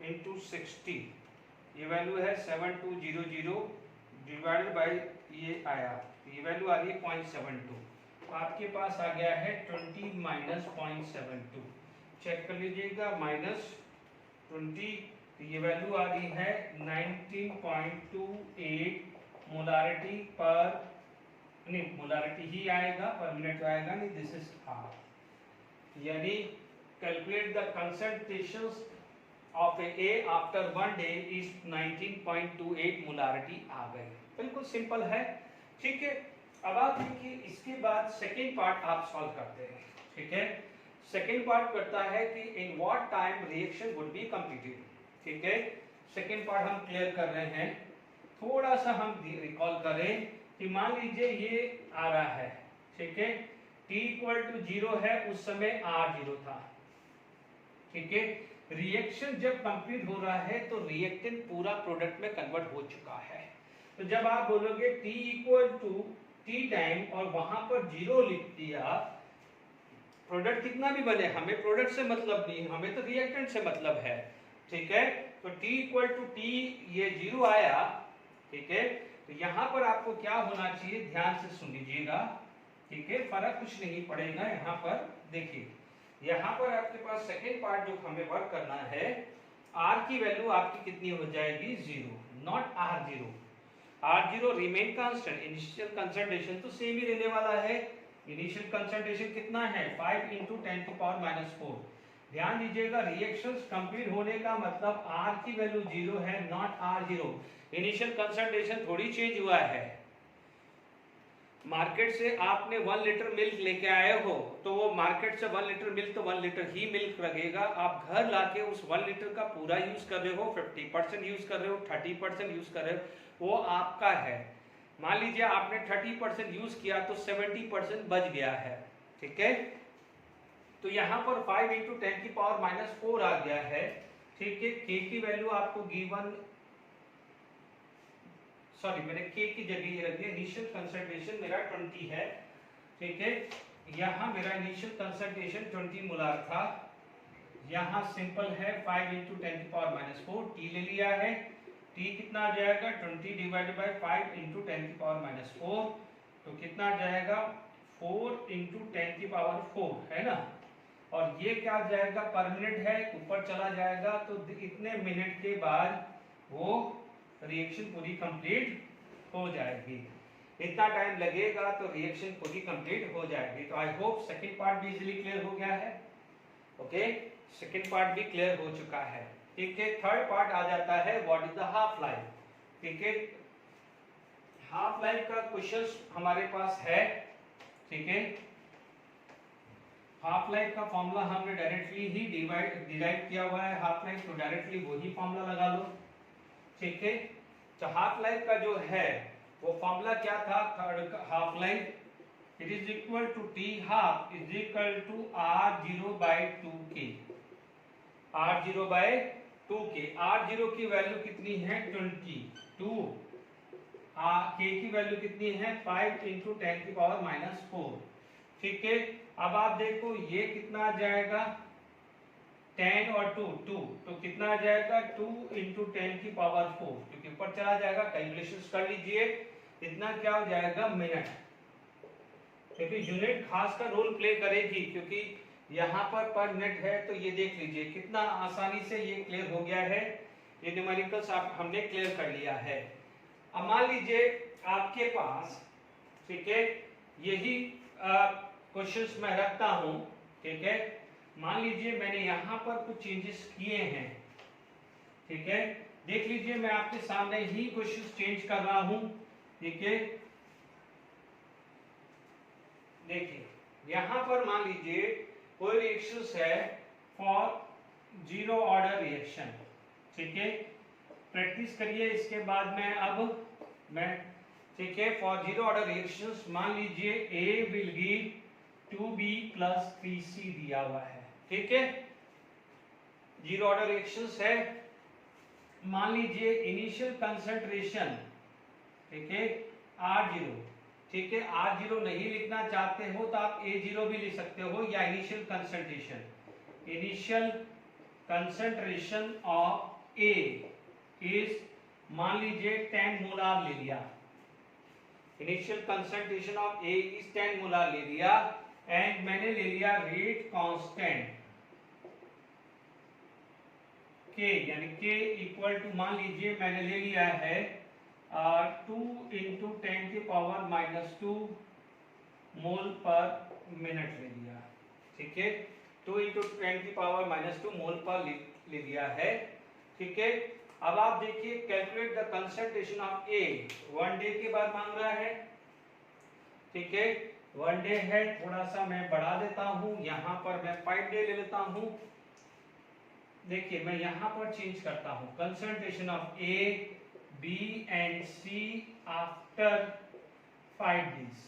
इंटू 60, ये वैल्यू है 7200 डिवाइडेड बाई, ये आया, ये वैल्यू आ रही है 0.72, तो आपके पास आ गया है 20 माइनस 0.72। चेक कर लीजिएगा, -20, तो ये वैल्यू आ रही है 19.28 मोलारिटी पर, नहीं मोलारिटी ही आएगा, पर मिनट तो आएगा नहीं, दिस इज हाफ। यानी calculate the concentrations of A after 1 day is 19.28 molarity आ गई। बिल्कुल सिंपल है, ठीक है। अब आप देखिए इसके बाद सेकेंड पार्ट आप सॉल्व करते हैं, ठीक है। सेकेंड पार्ट करता है कि इन what time reaction would be completed, ठीक है। सेकेंड पार्ट हम क्लियर कर रहे हैं, थोड़ा सा हम रिकॉल करें कि मान लीजिए ये आ रहा है, ठीक है, t इक्वल टू 0 है, उस समय R0 था, ठीक है। रिएक्शन जब कंप्लीट हो रहा है तो रिएक्टेंट पूरा प्रोडक्ट में कन्वर्ट हो चुका है। तो जब आप बोलोगे t equal to t time और वहां पर 0 लिख दिया, प्रोडक्ट कितना भी बने, हमें प्रोडक्ट से मतलब नहीं, हमें तो रिएक्टेंट से मतलब है, ठीक है। तो t इक्वल टू t, ये 0 आया, ठीक है। तो यहाँ पर आपको क्या होना चाहिए, ध्यान से सुन लीजिएगा, ठीक है, फर्क कुछ नहीं पड़ेगा। यहाँ पर देखिए, यहाँ पर आपके पास सेकेंड पार्ट जो हमें वर्क करना है, r की वैल्यू आपकी कितनी हो जाएगी 0, not R0। R0 remain constant, initial concentration तो सेम ही रहने वाला है। इनिशियल कंसंट्रेशन कितना है 5 इंटू 10 की पावर -4। ध्यान दीजिएगा, रिएक्शंस कंप्लीट होने का मतलब R की वैल्यू 0 है, नॉट R0। इनिशियल कंसंट्रेशन थोड़ी चेंज हुआ है। मार्केट से आपने 1 लीटर मिल्क लेके आए हो, तो वो मार्केट से 1 लीटर मिल्क तो 1 लीटर ही मिल्क लगेगा। आप घर लाके उस 1 लीटर का पूरा यूज कर रहे हो, 50% यूज कर रहे हो, 30% यूज कर रहे हो, वो आपका है। मान लीजिए आपने 30% यूज किया तो 70% बच गया है, ठीक है। तो यहाँ पर 5 इंटू 10 की पावर -4 आ गया है, ठीक है। के की वैल्यू आपको गिवन, सॉरी मैंने के की जगह ये रख दिया, इनिशियल कंसंट्रेशन मेरा 20 है, ठीक है। यहाँ मेरा इनिशियल कंसंट्रेशन 20 मोलार था, यहाँ सिंपल है 5 इंटू 10 की पावर -4, टी ले लिया है, टी कितना आ जाएगा 20 डिवाइडेड बाई 5 इंटू 10 की पावर -4, तो कितना आ जाएगा 4 इंटू 10 की पावर 4, है ना। और ये क्या आ जाएगा, पर मिनट है, ऊपर चला जाएगा, तो इतने मिनट के बाद वो रिएक्शन पूरी कंप्लीट हो जाएगी। इतना टाइम लगेगा तो रिएक्शन पूरी कंप्लीट हो जाएगी। तो आई होप सेकंड पार्ट भी इजीली क्लियर हो गया है। ओके, सेकंड पार्ट भी क्लियर हो चुका है, ठीक है। थर्ड पार्ट आ जाता है what is the half life, ठीक है। हाफ लाइफ का क्वेश्चन हमारे पास है, ठीक है। हाफ लाइफ का फॉर्मूला हमने डायरेक्टली ही डिराइव किया हुआ है हाफ लाइफ, तो डायरेक्टली वही फॉर्मूला लगा लो, ठीक है। तो हाफ लाइफ का जो है वो फॉर्मूला क्या था, third half life, it is equal to T half is equal to r0 by 2k, r0 by 2k। r0 की वैल्यू कितनी है 22, k की वैल्यू कितनी है 5 इंटू 10 की पावर -4, ठीक है। अब आप देखो ये कितना आ जाएगा 10 और 2 2, तो कितना आ जाएगा 2 इंटू 10 की पावर 4, क्योंकि ऊपर चला जाएगा, कैलकुलेशंस कर लीजिए, इतना क्या हो जाएगा मिनट, क्योंकि यूनिट खास का रोल प्ले करेगी, क्योंकि यहाँ पर मिनट है। तो ये देख लीजिए कितना आसानी से ये क्लियर हो गया है, ये न्यूमेरिकल्स आप हमने क्लियर कर लिया है। अब मान लीजिए आपके पास, ठीक है, यही क्वेश्चंस मैं रखता हूं, ठीक है। मान लीजिए मैंने यहाँ पर कुछ चेंजेस किए हैं, ठीक है। देख लीजिए मैं आपके सामने ही क्वेश्चंस चेंज कर रहा हूं, ठीक है। देखिए यहाँ पर मान लीजिए कोई रिएक्शंस है फॉर जीरो ऑर्डर रिएक्शन, ठीक है। प्रैक्टिस करिए, इसके बाद मैं ठीक है, फॉर जीरो ऑर्डर रिएक्शंस मान लीजिए A will give 2B plus 3C दिया हुआ है, ठीक है। जीरो ऑर्डर रिएक्शंस है, मान लीजिए इनिशियल कंसंट्रेशन, ठीक है, R0, ठीक है। R0 नहीं लिखना चाहते हो तो आप A0 भी लिख सकते हो, या initial concentration of A is, मान लीजिए 10 मोलार ले लिया, initial concentration of A is 10 molar ले लिया, एंड मैंने ले लिया रेट कांस्टेंट K, यानी K इक्वल टू, मान लीजिए मैंने ले लिया है 2 इंटू 10 की पावर -2 मोल पर मिनट ले लिया, ठीक है। 2 इंटू 10 की पावर -2 मोल पर ले लिया है, ठीक है। अब आप देखिए calculate the concentration of A, 1 day के बाद मांग रहा है, ठीक है। 1 डे है, थोड़ा सा मैं बढ़ा देता हूं, यहां पर मैं 5 डे ले लेता हूं। देखिए मैं यहां पर चेंज करता हूं, concentration of A, B and C after 5 days,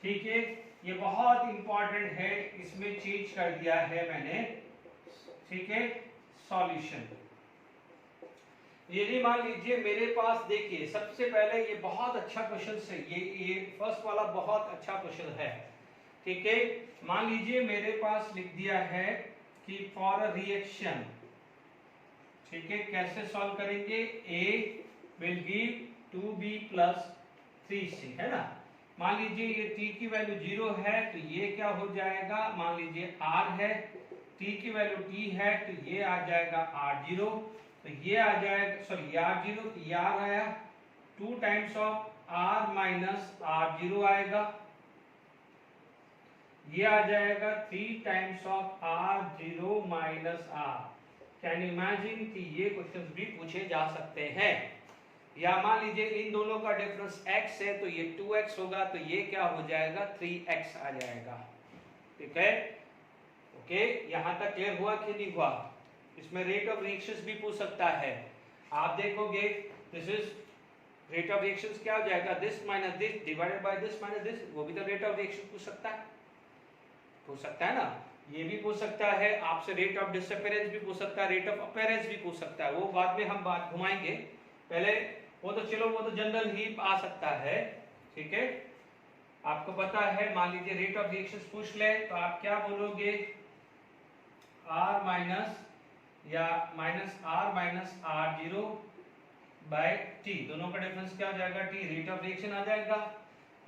ठीक है। ये बहुत इंपॉर्टेंट है, इसमें चेंज कर दिया है मैंने, ठीक है। सॉल्यूशन, यदि मान लीजिए मेरे पास, देखिए सबसे पहले ये बहुत अच्छा क्वेश्चन है, ये फर्स्ट वाला बहुत अच्छा क्वेश्चन है, ठीक है। मान लीजिए मेरे पास लिख दिया है कि फॉर अ रिएक्शन, ठीक है, कैसे सॉल्व करेंगे, A will give 2B plus 3C, है ना। मान लीजिए ये T की वैल्यू 0 है, तो ये क्या हो जाएगा, मान लीजिए R है, T की वैल्यू T है, तो ये आ जाएगा R0, तो ये आ जाएगा, सॉरी ये R0, तो ये R आया, 2 times of R minus R0 आएगा, ये आ जाएगा 3 times of R0 minus R। Can you imagine कि ये क्वेश्चंस भी पूछे जा सकते हैं। या मान लीजिए इन दोनों का डिफरेंस x है, तो ये 2x होगा, तो ये क्या हो जाएगा 3x आ जाएगा, ठीक है। ओके, यहां तक क्लियर हुआ कि नहीं हुआ। इसमें रेट ऑफ रिएक्शंस भी पूछ सकता है। आप देखोगे this is rate of reaction क्या हो जाएगा, this minus this divided by this minus this, वो भी तो रेट ऑफ रिएक्शन पूछ सकता है, पूछ सकता है ना, ये भी पूछ सकता है आपसे, रेट ऑफ डिसअपीयरेंस भी पूछ सकता है, रेट ऑफ अपीयरेंस भी पूछ सकता है, वो बाद में हम बात घुमाएंगे, पहले वो तो चलो वो तो जनरल ही आ सकता है, ठीक है। आपको पता है, मान लीजिए रेट ऑफ रिएक्शन पूछ ले तो आप क्या बोलोगे, R माइनस या minus R minus R0 by T, दोनों का डिफरेंस क्या हो जाएगा, T, रेट ऑफ रिएक्शन आ जाएगा।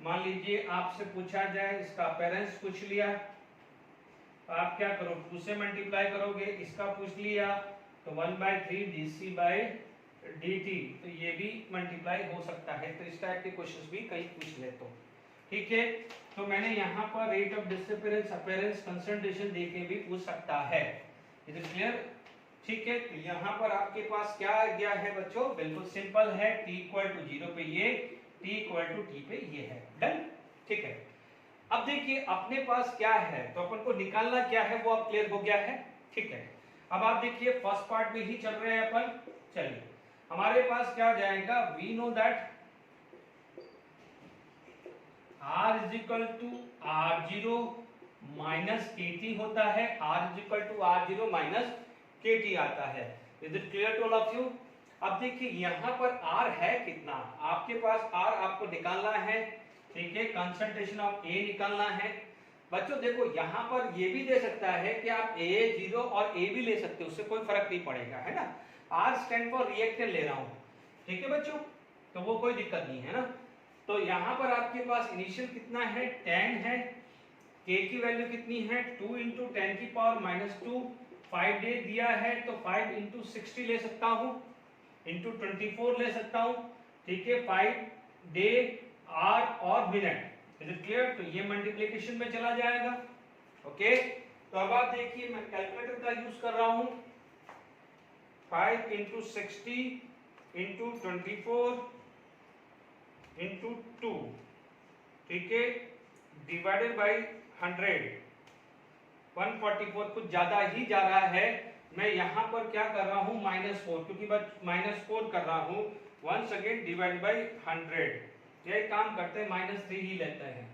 मान लीजिए आपसे पूछा जाए, इसका अपीयरेंस पूछ लिया, आप क्या करो, 2 से मल्टीप्लाई करोगे, इसका पूछ लिया तो 1/3 dc बाय dt, तो ये भी मल्टीप्लाई हो सकता है, तो इस टाइप के क्वेश्चंस भी कहीं पूछ ले तो, ठीक है। तो मैंने यहाँ पर rate of disappearance, appearance, concentration देके भी पूछ सकता है, इज इट क्लियर, ठीक है। तो यहाँ पर आपके पास क्या आ गया है बच्चों, बिल्कुल सिंपल है, t इक्वल टू 0 पे ये, t इक्वल टू t पे ये है, डन, ठीक है। अब देखिए अपने पास क्या है, तो अपन को निकालना क्या है वो अब क्लियर हो गया है, ठीक है। अब आप देखिए फर्स्ट पार्ट में ही चल रहे हैं अपन, चलिए हमारे पास क्या जाएगा, we know that R is equal to R0 minus KT होता है, R is equal to R0 minus KT आता है, is it clear to all of you. अब देखिए यहाँ पर R है कितना, आपके पास R आपको निकालना है, ठीक है, कंसंट्रेशन ऑफ A निकालना है। बच्चों देखो यहाँ पर ये भी दे सकता है कि आप A0 और A भी ले सकते हो, उससे कोई फर्क नहीं पड़ेगा, है ना, R स्टैंड फॉर रिएक्टेंट ले रहा हूँ, ठीक है बच्चों, तो वो कोई दिक्कत नहीं है ना। तो यहाँ पर आपके पास इनिशियल कितना है, 10 है, K की वैल्यू कितनी है, 2 इंटू 10 की पावर माइनस 2, 5 डे दिया है तो 5 इंटू 60 ले सकता हूँ, इंटू 24 ले सकता हूँ, ठीक है, 5 डे आर और मिनट, इज इट क्लियर, तो ये मल्टीप्लिकेशन में चला जाएगा, ओके। तो अब आप देखिए मैं कैलकुलेटर का यूज कर रहा हूँ, 5 इंटू 60 इंटू 24 इंटू 2, ठीक है, डिवाइडेड बाई 100, 144, कुछ ज्यादा ही जा रहा है, मैं यहाँ पर क्या कर रहा हूँ, -4, क्योंकि बस -4 कर रहा हूँ, वंस अगेन डिवाइड बाई 100, ये काम करते हैं -3 ही लेते हैं,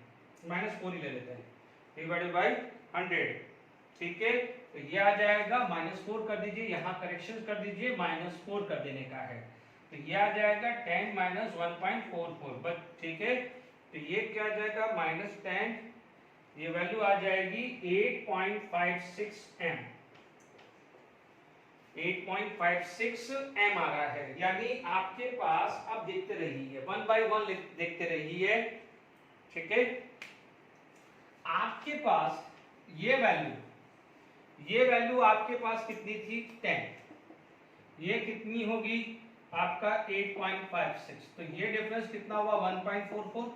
-4 ही ले लेते हैं, डिवाइडेड बाई 100, ठीक है। तो ये आ जाएगा, -4 कर दीजिए, यहाँ करेक्शन कर दीजिए, -4 कर देने का है, तो ये आ जाएगा 10 माइनस 1.44, बस ठीक है। तो ये क्या आ जाएगा, -10, ये वैल्यू आ जाएगी 8.56 m, 8.56 m आ रहा है, यानी आपके पास, अब देखते रहिए 1 by 1 देखते रहिए, ठीक है। आपके पास ये वैल्यू आपके पास कितनी थी, 10, ये कितनी होगी आपका 8.56, तो ये डिफरेंस कितना हुआ, 1.44,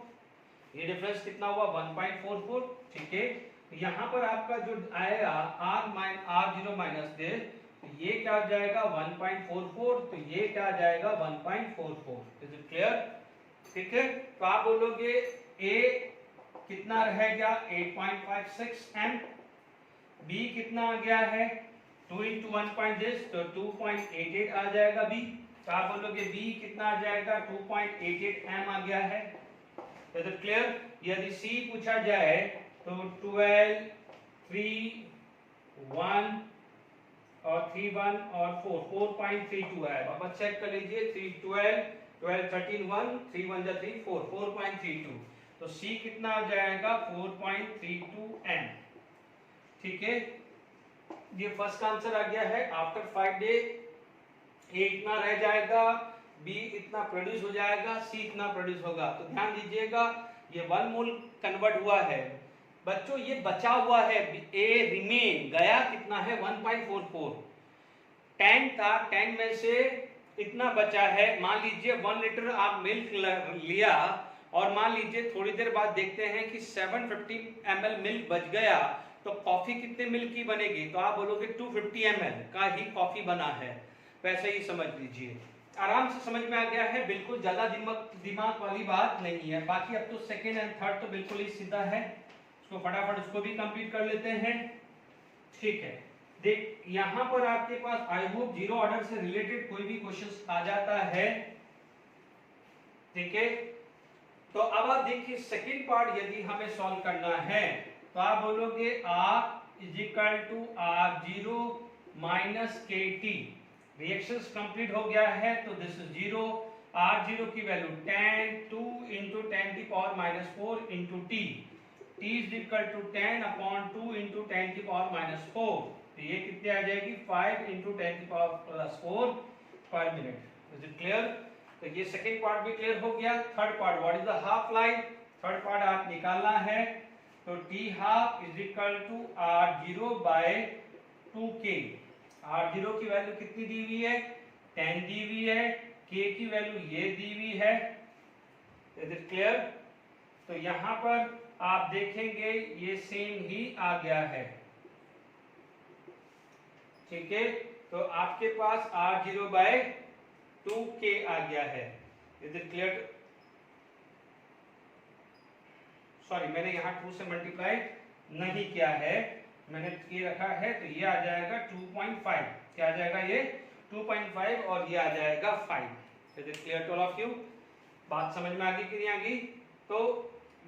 ये डिफरेंस कितना हुआ, 1.44, ठीक है। यहाँ पर आपका जो आएगा R0 माइनस दे, तो ये क्या आ जाएगा 1.44, तो ये क्या आ जाएगा 1.44, इज इट क्लियर, ठीक है। तो आप बोलोगे A कितना रहेगा 8.56 m, B कितना आ गया है 2 इंटू 1 दिस, तो 2.88 आ जाएगा B, तो आप बोलोगे B कितना आ जाएगा 2.88 m आ गया है, इज इट क्लियर। यदि C पूछा जाए तो 12, 3, 1 और 3, 1 और 4, 4.32 है, अब चेक कर लीजिए, 3, 12, 12, 13, 1, 3, 1 जा 3, 4, 4.32, तो C कितना आ जाएगा 4.32 m, ठीक है। ये फर्स्ट का आंसर आ गया है। आफ्टर 5 डे A इतना रह जाएगा, B इतना प्रोड्यूस हो जाएगा, C इतना प्रोड्यूस होगा, तो ध्यान दीजिएगा ये 1 मोल कन्वर्ट हुआ है बच्चों, ये बचा हुआ है, A रिमेन गया कितना है 1.44, 10 था, 10 में से इतना बचा है, मान लीजिए 1 लीटर आप मिल्क लिया और मान लीजिए थोड़ी देर बाद देखते हैं कि 750 ml मिल्क बच गया, तो कॉफी कितने मिल्क की बनेगी, तो आप बोलोगे 250 ml का ही कॉफी बना है, वैसे ही समझ लीजिए, आराम से समझ में आ गया है, बिल्कुल ज्यादा दिमाग वाली बात नहीं है। बाकी अब तो सेकेंड एंड थर्ड तो बिल्कुल ही सीधा है, इसको फटाफट इसको भी कंप्लीट कर लेते हैं, ठीक है। देख यहाँ पर आपके पास आई होप जीरो ऑर्डर से रिलेटेड कोई भी क्वेश्चन आ जाता है, ठीक है। तो अब आप देखिए सेकंड पार्ट यदि हमें सॉल्व करना है तो आप बोलोगे R is equal to R0 minus KT। Reactions complete हो गया है तो दिस इज 0। R0 की वैल्यू 10 2 into 10 की power minus 4 into T। T is equal to 10 upon 2 into 10 की पावर माइनस 4। तो ये कितने आ जाएगी 5 into 10 की पावर प्लस 4 पर मिनट। Is it clear? तो ये सेकंड पार्ट भी क्लियर हो गया। Third part what is the half life? Third part आप निकालना है तो T half is equal to R0 by 2K। R0 की वैल्यू कितनी दी हुई है 10 दी हुई है, K की वैल्यू ये दी हुई है। Is it clear? तो यहां पर आप देखेंगे ये सेम ही आ गया है। ठीक है, तो आपके पास R0 बाय 2K आ गया है। Is it clear? सॉरी, मैंने यहाँ 2 से मल्टीप्लाई नहीं किया है, मैंने ये रखा है तो ये आ जाएगा 2.5। क्या आ जाएगा ये 2.5 और ये आ जाएगा 5। Is it clear to all of you? बात समझ में आ गई कि नहीं आ गई? तो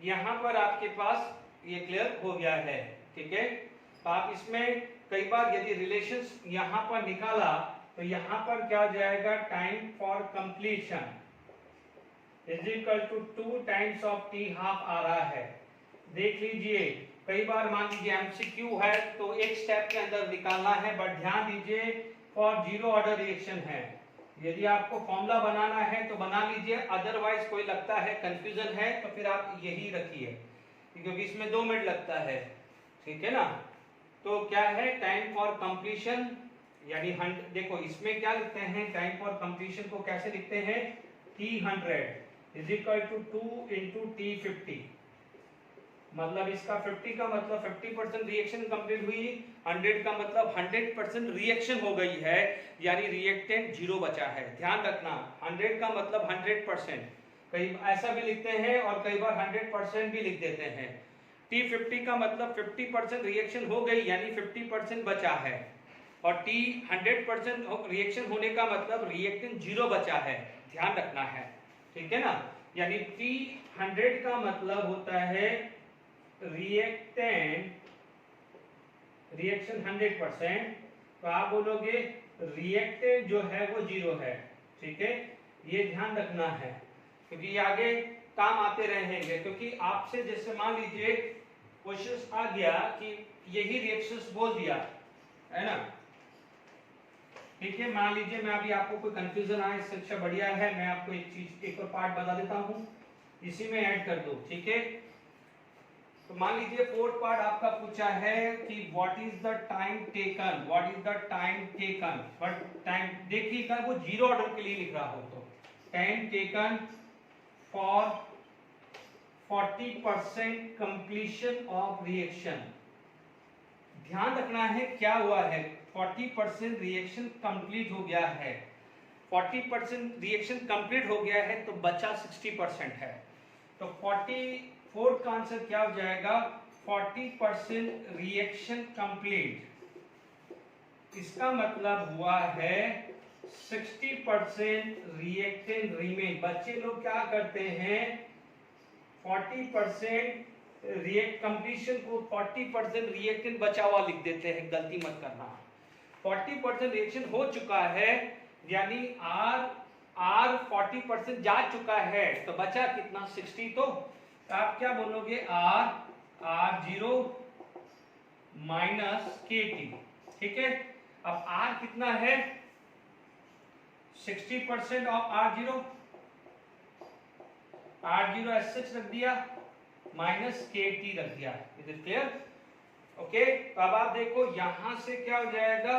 यहाँ पर आपके पास ये क्लियर हो गया है। ठीक है, तो आप इसमें कई बार यदि रिलेशंस यहाँ पर निकाला तो यहाँ पर क्या हो जाएगा time for completion is equal to 2 times of T half आ रहा है। देख लीजिए, कई बार मान लीजिए MCQ है तो एक स्टेप के अंदर निकालना है, बट ध्यान दीजिए फॉर जीरो ऑर्डर रिएक्शन है। यदि आपको फॉर्मूला बनाना है तो बना लीजिए, अदरवाइज कोई लगता है कंफ्यूजन है तो फिर आप यही रखिए, क्योंकि इसमें 2 मिनट लगता है। ठीक है ना? तो क्या है टाइम फॉर कंप्लीशन, यानी देखो इसमें क्या लिखते हैं, टाइम फॉर कंप्लीशन को कैसे लिखते हैं, T100 is equal to 2 into T50। मतलब इसका 50 का मतलब 50% रिएक्शन कंप्लीट हुई, 100 का मतलब 100% रिएक्शन हो गई है, यानी रिएक्टेंट 0 बचा है। ध्यान रखना 100 का मतलब 100%, कई ऐसा भी लिखते हैं और कई बार 100% भी लिख देते हैं। T50 का मतलब 50% रिएक्शन हो गई यानी 50% बचा है, और T 100% रिएक्शन होने का मतलब रिएक्टेंट 0 बचा है। ध्यान रखना है, ठीक है ना? यानी T 100 का मतलब होता है रिएक्टेंट रिएक्शन 100%, तो आप बोलोगे रिएक्टेंट जो है वो 0 है। ठीक है, ये ध्यान रखना है क्योंकि ये आगे काम आते रहेंगे। क्योंकि आपसे जैसे मान लीजिए क्वेश्चन आ गया कि यही रिएक्शंस बोल दिया है ना, ठीक है, मान लीजिए मैं अभी आपको कोई कंफ्यूजन आए इससे अच्छा बढ़िया है मैं आपको एक चीज एक और पार्ट बता देता हूं, इसी में ऐड कर दो। ठीक है, तो मान लीजिए फोर्थ पार्ट आपका पूछा है कि what is the time taken, what is the time taken, but time देखिएगा वो जीरो ऑर्डर के लिए लिख रहा हो तो time taken for 40% completion of reaction. ध्यान रखना है क्या हुआ है, 40% रिएक्शन कंप्लीट हो गया है, 40% रिएक्शन कंप्लीट हो गया है तो बचा 60% है। तो 44 का आंसर क्या हो जाएगा, 40% रिएक्शन कंप्लीट, इसका मतलब हुआ है 60% रिएक्टेंट रिमेन। बच्चे लोग क्या करते हैं 40% रिएक्ट कंप्लीशन को 40% रिएक्टेंट बचा हुआ लिख देते हैं, गलती मत करना। 40% रिएक्शन हो चुका है यानी R 40% जा चुका है तो बचा कितना 60, तो आप क्या बोलोगे R0 माइनस KT। ठीक है, अब R कितना है 60% ऑफ R0 S6 रख दिया माइनस KT रख दिया। Is it clear? ओके, तो अब आप देखो यहां से क्या हो जाएगा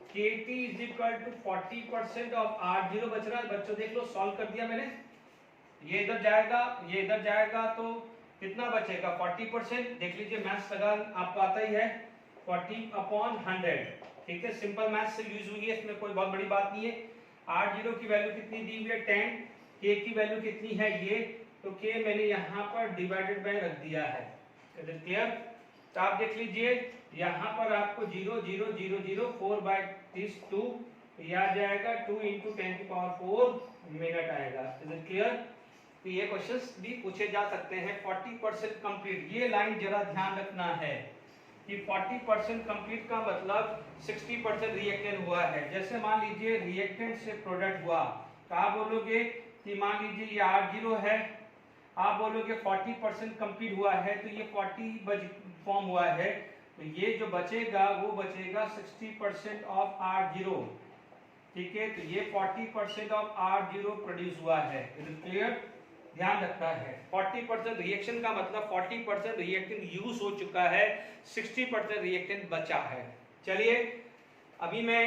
KT is equal to 40% of R0 बच रहा है। बच्चों देख लो, सॉल्व कर दिया मैंने, ये इधर जाएगा ये इधर जाएगा तो कितना बचेगा 40%। देख लीजिए मैथ्स लगा आपको आता ही है, 40 अपॉन 100। ठीक है, सिंपल मैथ्स से यूज हुई है, इसमें कोई बहुत बड़ी बात नहीं है। R0 की वैल्यू कितनी दी हुई है 10, K की वैल्यू कितनी है ये, तो K मैंने यहाँ पर डिवाइडेड बाय रख दिया है। Is it clear? तो आप देख लीजिए यहाँ पर आपको 0 0 0 0 4 बाय 2 ये आ जाएगा 2 इंटू 10 की पावर 4 मिनट आएगा। Is it clear? तो ये क्वेश्चंस भी पूछे जा सकते हैं। 40% कंप्लीट, ये लाइन जरा ध्यान रखना है कि 40% कंप्लीट का मतलब 60% रिएक्टेंट हुआ है। जैसे मान लीजिए रिएक्टेंट से प्रोडक्ट हुआ तो आप बोलोगे कि मान लीजिए ये R0 है, आप बोलोगे 40% कंप्लीट हुआ है तो ये 40 फॉर्म हुआ है, तो ये जो बचेगा वो बचेगा 60% ऑफ R0। ठीक है, तो ये 40% ऑफ R0 प्रोड्यूस हुआ है। इट इज क्लियर, ध्यान रखना है। 40% रिएक्शन का मतलब 40% रिएक्टेंट यूज हो चुका है, 60% रिएक्टेंट बचा है। चलिए अभी मैं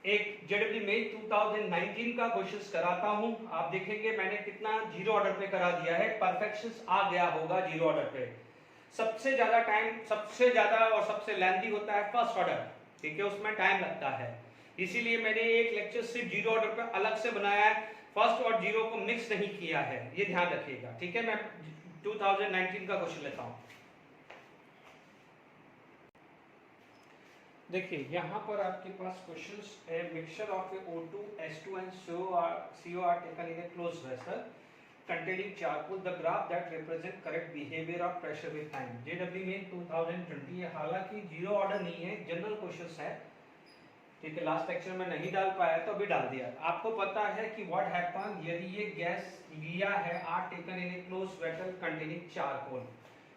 एक जेडब्ल्यू में 2019 का क्वेश्चन कराता हूं। आप देखेंगे मैंने कितना जीरो ऑर्डर पे करा दिया है, परफेक्शन आ गया होगा जीरो ऑर्डर पे। सबसे ज्यादा टाइम, सबसे ज्यादा और सबसे लेंथी होता है फर्स्ट ऑर्डर, ठीक है, उसमें टाइम लगता है। इसीलिए मैंने एक लेक्चर सिर्फ जीरो ऑर्डर पे अलग से बनाया है, फर्स्ट और जीरो को मिक्स नहीं किया है, ये ध्यान रखिएगा। ठीक है, मैं 2019 का क्वेश्चन लेता हूं। देखिए यहाँ पर आपके पास क्वेश्चंस है, mixture of O2, H2 and CO are taken in a closed vessel containing charcoal, the graph that represent correct behavior of pressure with time। JW में 2020 है, हालांकि जीरो ऑर्डर नहीं है, जनरल क्वेश्चंस है। ठीक है, लास्ट लेक्चर में नहीं डाल पाया तो अभी डाल दिया। आपको पता है कि व्हाट हैपन यदि ये गैस लिया है, are taken in a closed vessel containing charcoal.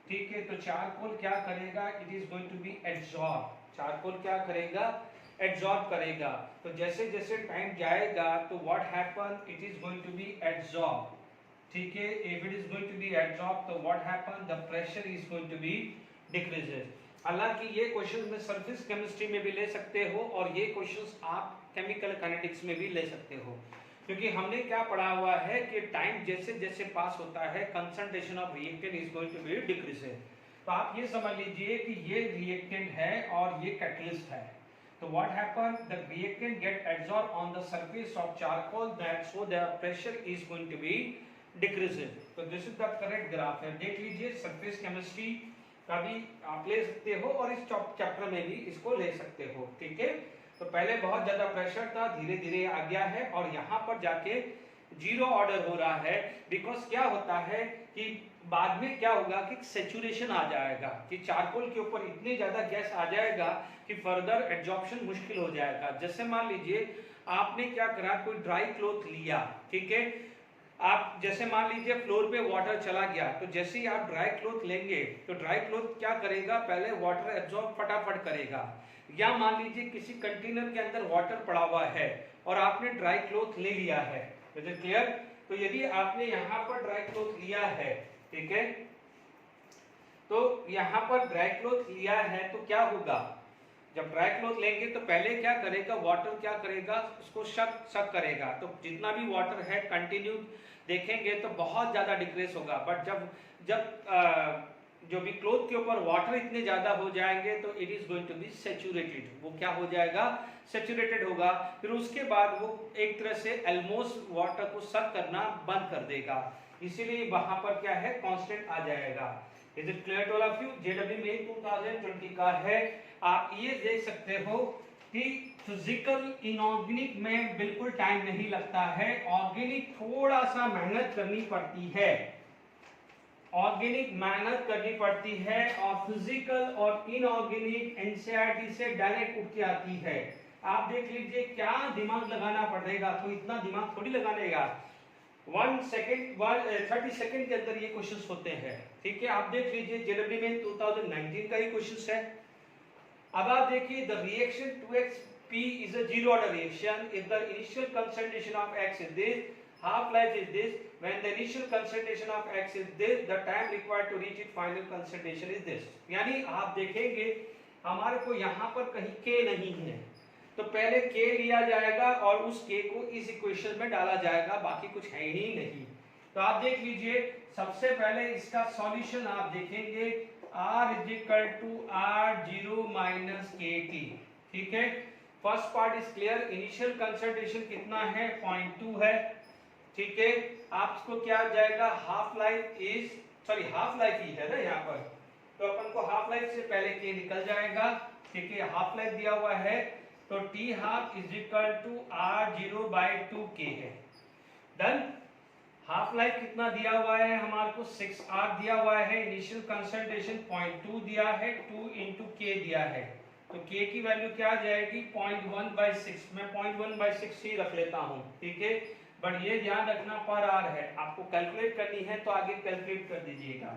ठीक है, तो चारकोल क्या करेगा, it is going to be absorb. Charcoal क्या करेगा, एब्जॉर्ब करेगा। तो जैसे जैसे टाइम जाएगा तो what happen, it is going to be absorb. ठीक है, if it is going to be absorb तो what happen, the pressure is going to be decreases. हालांकि ये क्वेश्चन में सरफेस केमिस्ट्री में भी ले सकते हो और ये क्वेश्चंस आप केमिकल काइनेटिक्स में भी ले सकते हो, क्योंकि हमने क्या पढ़ा हुआ है कि टाइम जैसे जैसे पास होता है concentration of reactant is going to be decreases. तो आप ये समझ लीजिए कि ये रिएक्टेंट है और ये कैटलिस्ट है। तो what happen, the reactant get absorb on the surface of charcoal, that so the pressure is going to be decreases. तो this is the correct graph है। देख लीजिए, सरफेस केमिस्ट्री का भी आप ले सकते हो और इस चैप्टर में भी इसको ले सकते हो। ठीक है, तो पहले बहुत ज्यादा प्रेशर था, धीरे धीरे आ गया है और यहाँ पर जाके जीरो ऑर्डर हो रहा है। बिकॉज क्या होता है कि बाद में क्या होगा कि सैचुरेशन आ जाएगा, कि चारकोल के ऊपर इतने ज्यादा गैस आ जाएगा कि फर्दर एब्जॉर्प्शन मुश्किल हो जाएगा। जैसे मान लीजिए आपने क्या करा, कोई ड्राई क्लॉथ लिया, ठीक है, आप जैसे मान लीजिए फ्लोर पे वाटर चला गया, तो जैसे ही आप ड्राई क्लॉथ लेंगे तो ड्राई क्लॉथ क्या करेगा, पहले वाटर एब्जॉर्ब फटाफट करेगा। या मान लीजिए किसी कंटेनर के अंदर वाटर पड़ा हुआ है और आपने ड्राई क्लॉथ ले लिया है, इज इट क्लियर? तो यदि आपने यहाँ पर ड्राई क्लॉथ लिया है, ठीक है, तो यहाँ पर ड्राई क्लॉथ लिया है तो क्या होगा, जब ड्राई क्लॉथ लेंगे तो पहले क्या करेगा, वाटर क्या करेगा, उसको शक करेगा। तो जितना भी वाटर है कंटिन्यू देखेंगे तो बहुत ज्यादा डिक्रीज होगा। बट जब जो भी क्लॉथ के ऊपर वाटर इतने ज्यादा हो जाएंगे तो it is going to be saturated, वो क्या हो जाएगा, सैचुरेटेड होगा। फिर उसके बाद वो एक तरह से ऑलमोस्ट वाटर को सक करना बंद कर देगा, इसीलिए वहां पर क्या है, कांस्टेंट आ जाएगा। Is it clear to all of you? जेडब्ल्यू में 2020 का है। आप ये देख सकते हो कि फिजिकल इनऑर्गेनिक में बिल्कुल टाइम नहीं लगता है, ऑर्गेनिक थोड़ा सा मेहनत करनी पड़ती है, ऑर्गेनिक मेहनत करनी पड़ती है, और फिजिकल और इनऑर्गेनिक एनसीईआरटी से डायरेक्ट उठ के आती है। आप देख लीजिए क्या दिमाग लगाना पड़ेगा, तो इतना दिमाग थोड़ी लगाने का। 30 सेकंड के अंदर ये क्वेश्चंस होते हैं। ठीक है, आप देख लीजिए जेडब्ल्यू में 2019 का ही क्वेश्चंस है। अब आप देखिए, the reaction 2xp is a zero order reaction if the initial concentration of x is this, half life is this, when the initial concentration of x is this, the time required to reach its final concentration is this। यानी आप देखेंगे हमारे को यहाँ पर कहीं k नहीं है, तो पहले k लिया जाएगा और उस k को इस इक्वेशन में डाला जाएगा, बाकी कुछ है ही नहीं। तो आप देख लीजिए, सबसे पहले इसका सॉल्यूशन आप देखेंगे, r is equal to r0 minus kt। ठीक है, first part is clear, initial concentration कितना है, 0.2 है। ठीक है, आपको क्या आ जाएगा, हाफ लाइफ ही है ना यहाँ पर, तो अपन को हाफ लाइफ से पहले k निकल जाएगा। ठीक है, हाफ लाइफ दिया हुआ है तो t half is equal to r0/2k है। डन, हाफ हाफ लाइफ कितना दिया हुआ है हमारे को 6R दिया हुआ है, इनिशियल कंसंट्रेशन 0.2 दिया है, 2 into K दिया है, तो K की वैल्यू क्या आ जाएगी 0.1/6, मैं 0.1/6 ही रख लेता हूँ, ठीक है। बट ये ध्यान रखना पर आर है, आपको कैलकुलेट करनी है तो आगे कैलकुलेट कर दीजिएगा।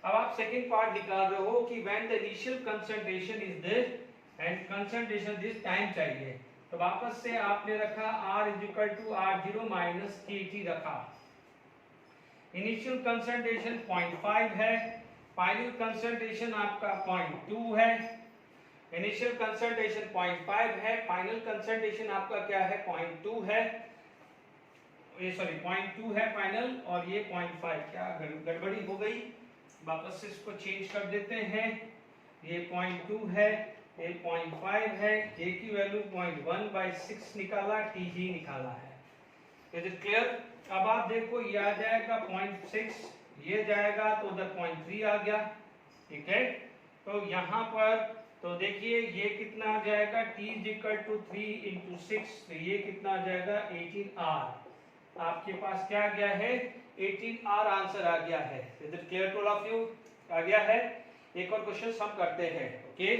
अब आप सेकंड पार्ट निकाल रहे हो कि when the initial concentration is this and concentration this time चाहिए, तो वापस से आपने रखा R = R0 - KT रखा। इनिशियल कंसंट्रेशन 0.5 है, फाइनल कंसंट्रेशन आपका 0.2 है। इनिशियल कंसंट्रेशन 0.5 है, फाइनल कंसंट्रेशन आपका क्या है 0.2 है, ये सॉरी 0.2 है फाइनल, और ये 0.5, क्या गड़बड़ी हो गई, वापस से इसको चेंज कर देते हैं, ये 0.2 है, ये 0.5 है, K की वैल्यू 0.1/6 निकाला, T ही निकाला है। Is it clear? अब आप देखो ये आ जाएगा 0.6, ये जाएगा तो उधर 0.3 आ गया, ठीक है। तो यहाँ पर तो देखिए ये कितना आ जाएगा, T = 3 × 6, तो ये कितना आ जाएगा 18R। आपके पास क्या आ गया है 18R आंसर आ गया है। Is it clear to all of you? आ गया है। एक और क्वेश्चन हम करते हैं, ओके।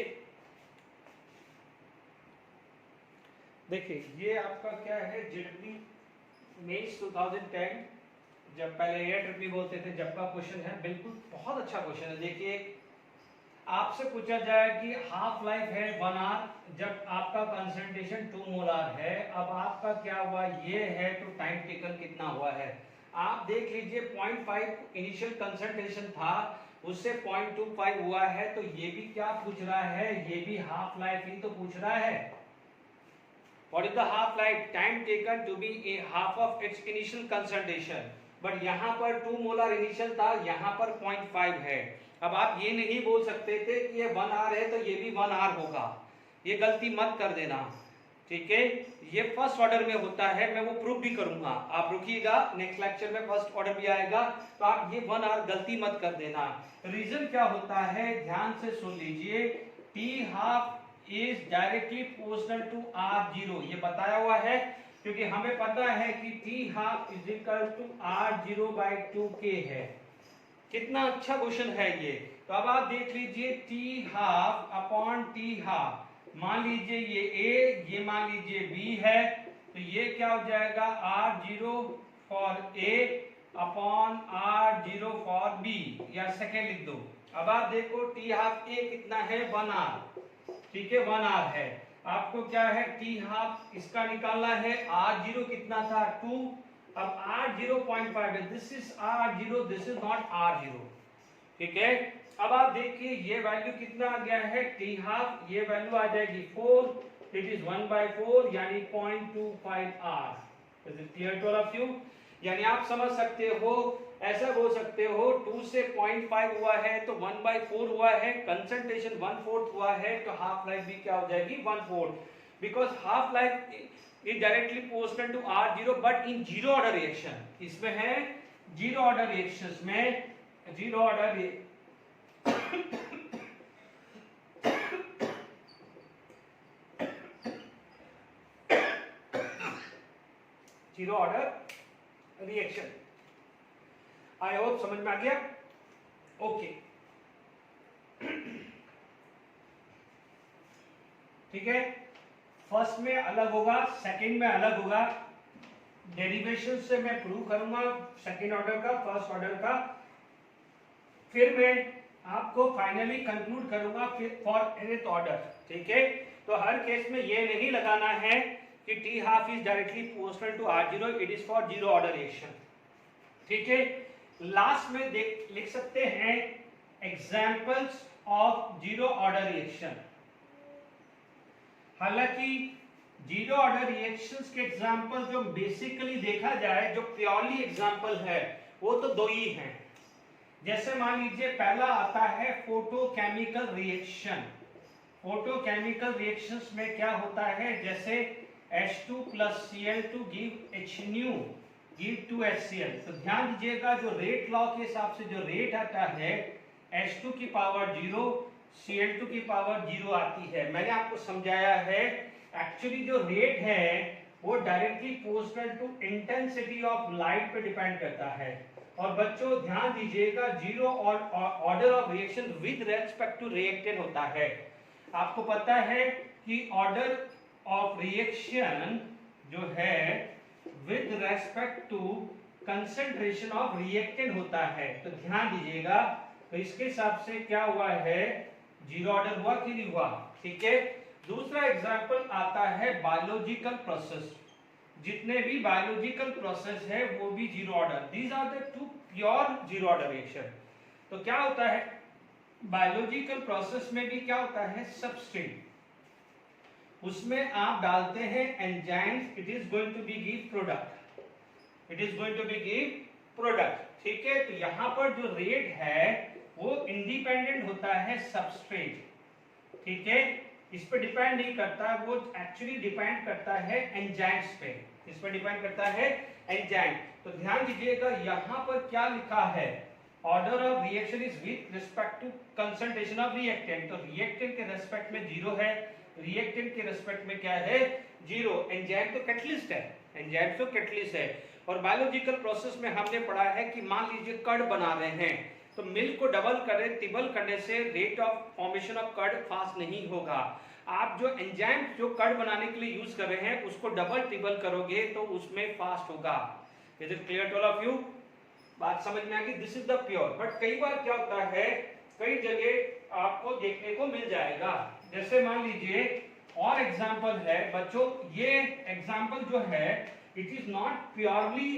देखिए ये आपका क्या है जेडपी मेंस 2010, जब पहले एयर बोलते थे, जब का क्वेश्चन है, बिल्कुल बहुत अच्छा क्वेश्चन है। देखिए आपसे पूछा जाए कि हाफ लाइफ है 1 आवर, जब आपका कंसंट्रेशन 2 मोलार है, अब आपका क्या हुआ ये है, तो टाइम टेकन कितना हुआ है आप देख लीजिए। 0.5 इनिशियल कंसंट्रेशन था, उससे 0.25 हुआ है, तो ये भी क्या पूछ रहा है, ये भी हाफ लाइफ ही तो पूछ रहा है। What is the half life? Time taken to be a half of its initial concentration. But यहाँ पर 2 मोलर इनिशियल था, यहाँ पर 0.5 है। अब आप ये नहीं बोल सकते थे कि ये 1 आर है तो ये भी 1 आर होगा, ये गलती मत कर देना, ठीक है। ये फर्स्ट ऑर्डर में होता है, मैं वो प्रूफ भी करूंगा, आप रुकिएगा, नेक्स्ट लेक्चर में फर्स्ट ऑर्डर भी आएगा, तो आप ये 1 आर गलती मत कर देना। रीजन क्या होता है ध्यान से सुन लीजिए, T half is directly proportional to R0, ये बताया हुआ है, क्योंकि हमें पता है कि T half is equal to R0/2K है। कितना अच्छा क्वेश्चन है ये। तो अब आप देख लीजिए T half upon T half, मान लीजिए ये A, ये मान लीजिए B है, तो ये क्या हो जाएगा R0 for A upon R0 for B, या सेकेंड लिख दो। अब आप देखो T हाफ A कितना है 1 आर, ठीक है 1 आर है। आपको क्या है T हाफ इसका निकालना है, R0 कितना था 2, अब R0 0.5 है, this is R0, this is not R0, ठीक है। अब आप देखिए ये वैल्यू कितना आ गया है T हाफ, ये वैल्यू आ जाएगी 4, इट इज 1/4 यानी 0.25 R। Is it clear to all of you? यानी आप समझ सकते हो, ऐसा बोल सकते हो 2 से 0.5 हुआ है तो 1/4 हुआ है, कंसंट्रेशन 1/4 हुआ है, तो हाफ लाइफ भी क्या हो जाएगी 1/4, because half life is directly proportional to R0 but in zero order reaction. इसमें है जीरो ऑर्डर रिएक्शंस में, zero order zero order reaction. I hope समझ में आ गया, ओके ठीक है। फर्स्ट में अलग होगा, सेकंड में अलग होगा, डेरिवेशन से मैं प्रूव करूंगा सेकंड ऑर्डर का, फर्स्ट ऑर्डर का, फिर मैं आपको फाइनली कंक्लूड करूंगा फॉर nth ऑर्डर, ठीक है। तो हर केस में ये नहीं लगाना है कि T half is directly proportional to R0, it is for zero order reaction, ठीक है। लास्ट में लिख सकते हैं examples of zero order reaction. हालांकि जीरो ऑर्डर रिएक्शंस के एग्जाम्पल जो बेसिकली देखा जाए, जो प्योरली एग्जाम्पल है वो तो दो ही हैं। जैसे मान लीजिए पहला आता है फोटोकेमिकल रिएक्शन। फोटोकेमिकल रिएक्शंस में क्या होता है, जैसे H2 + Cl2 give HNu give 2HCl। तो ध्यान दीजिएगा जो रेट लॉ के हिसाब से जो रेट आता है H2 की पावर 0, Cl2 की पावर 0 आती है। मैंने आपको समझाया है एक्चुअली जो रेट है वो directly proportional to intensity of light पे डिपेंड करता है। और बच्चों ध्यान दीजिएगा, zero order of reaction with respect to reactant होता है। आपको पता है कि ऑर्डर ऑफ रिएक्शन जो है with respect to concentration of reactant होता है। तो ध्यान दीजिएगा, तो इसके हिसाब से क्या हुआ है, जीरो ऑर्डर हुआ कि नहीं हुआ। ठीक है, दूसरा एग्जांपल आता है बायोलॉजिकल प्रोसेस। जितने भी बायोलॉजिकल प्रोसेस है वो भी zero order, these are the two pure zero order reaction. तो क्या होता है बायोलॉजिकल प्रोसेस में भी क्या होता है, सबस्ट्रेट, उसमें आप डालते हैं enzymes, it is going to be give product, it is going to be give product. ठीक है, तो यहां पर जो रेट है वो इंडिपेंडेंट होता है सबस्ट्रेट। ठीक है, इस पे डिपेंड नहीं करता, वो एक्चुअली डिपेंड करता है एंजाइम्स पे, इस पे डिपेंड करता है एंजाइम। तो ध्यान दीजिएगा यहां पर क्या लिखा है, order of reaction is with respect to concentration of reactant. तो रिएक्टेंट के रेस्पेक्ट में जीरो है, रिएक्टेंट के रेस्पेक्ट में क्या है, जीरो। एंजाइम तो कैटलिस्ट है, एंजाइम तो कैटलिस्ट है। और बायोलॉजिकल प्रोसेस में हमने पढ़ा है कि मान लीजिए कर्ड बना रहे हैं, तो मिल्क को डबल करें, ट्रिपल करने से rate of formation of curd fast नहीं होगा। आप जो एंजाइम जो कर्ड बनाने के लिए यूज कर रहे हैं उसको डबल ट्रिपल करोगे तो उसमें फास्ट होगा। Is it clear to all of you? बात समझ में आ गई? This is the pure. But कई बार क्या होता है, कई जगह आपको देखने को मिल जाएगा, जैसे मान लीजिए और एग्जांपल है बच्चों, ये एग्जांपल जो है it is not purely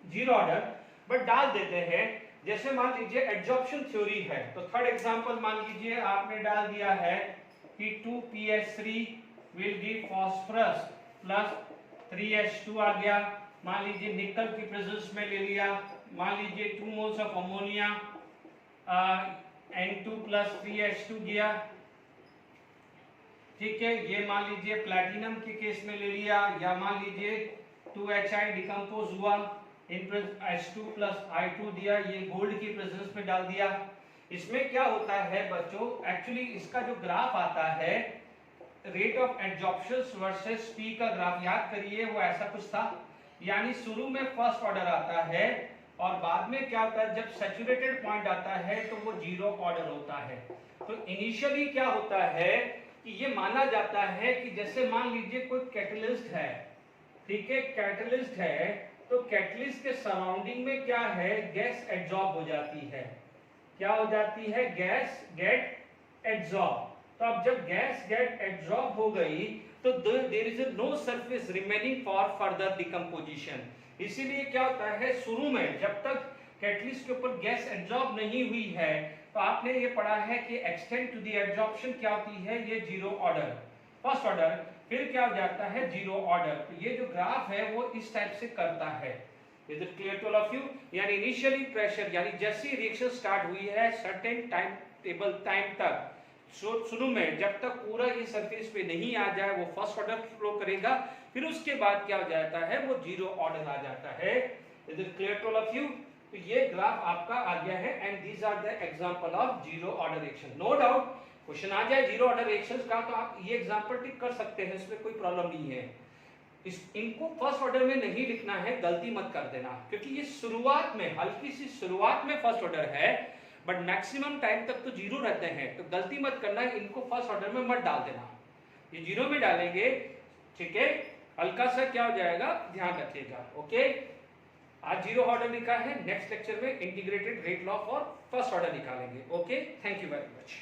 zero order but डाल देते हैं। जैसे मान लीजिए एडजॉर्प्शन थ्योरी है, तो थर्ड एग्जांपल मान लीजिए आपने डाल दिया है कि 2pH3 will give phosphorus plus 3H2 आ गया। मान लीजिए निकल की प्रेजेंस में ले लिया, मान लीजिए 2 moles of ammonia N2 plus 3H2 गया। ठीक है, ये मान लीजिए प्लैटिनम के केस में ले लिया, या मान लीजिए 2HI डिकम्पोज हुआ, H2 प्लस I2 दिया, ये गोल्ड की प्रेजेंस में डाल दिया। इसमें क्या होता है बच्चों, एक्चुअली इसका जो ग्राफ आता है rate of adsorption versus P का ग्राफ याद करिए, वो ऐसा कुछ था, यानी शुरू में फर्स्ट ऑर्डर आता है और बाद में क्या होता है, जब सैचुरेटेड पॉइंट आता है तो वो जीरो ऑर्डर होता है। तो इनिशियली क्या होता है कि ये माना जाता है कि जैसे मान लीजिए कोई कैटलिस्ट है, ठीक है, कैटलिस्ट है, तो कैटलिस्ट के सराउंडिंग में क्या है, गैस एब्जॉर्ब हो जाती है। क्या हो जाती है, गैस गेट एब्जॉर्ब। तो अब जब गैस गेट एब्जॉर्ब हो गई तो there is no surface remaining for further decomposition. इसीलिए क्या होता है, शुरू में जब तक कैटलिस्ट के ऊपर गैस एब्जॉर्ब नहीं हुई है तो आपने ये पढ़ा है कि एक्सटेंड टू द एब्जॉर्प्शन क्या होती है, ये जीरो ऑर्डर, फर्स्ट ऑर्डर, फिर क्या हो जाता है जीरो ऑर्डर। तो ये जो ग्राफ है वो इस टाइप से करता है। Is it clear to all of you? यानी इनिशियली प्रेशर, यानी जैसी रिएक्शन स्टार्ट हुई है सर्टेन टाइम टेबल टाइम तक, शुरू में जब तक पूरा ये सरफेस पे नहीं आ जाए वो फर्स्ट ऑर्डर फ्लो करेगा, फिर उसके बाद क्या हो जाता है, वो जीरो ऑर्डर आ जाता है। Is it clear to all of you? तो ये ग्राफ आपका आ गया है and these are the example of zero order reaction. No doubt question आ जाए जीरो ऑर्डर रिएक्शंस का तो आप ये एग्जांपल टिक कर सकते हैं, इसमें कोई प्रॉब्लम नहीं है। इनको फर्स्ट ऑर्डर में नहीं लिखना है, गलती मत कर देना, क्योंकि ये शुरुआत में, हल्की सी शुरुआत में फर्स्ट ऑर्डर है बट मैक्सिमम टाइम तक तो जीरो रहते हैं। तो गलती मत करना, इनको फर्स्ट ऑर्डर में मत डाल देना, ये जीरो में डालेंगे। ठीक है, हल्का सा क्या हो जाएगा, ध्यान रखिएगा। ओके, आज जीरो ऑर्डर लिखा है, नेक्स्ट लेक्चर में integrated rate law for first order निकालेंगे। Okay, thank you very much.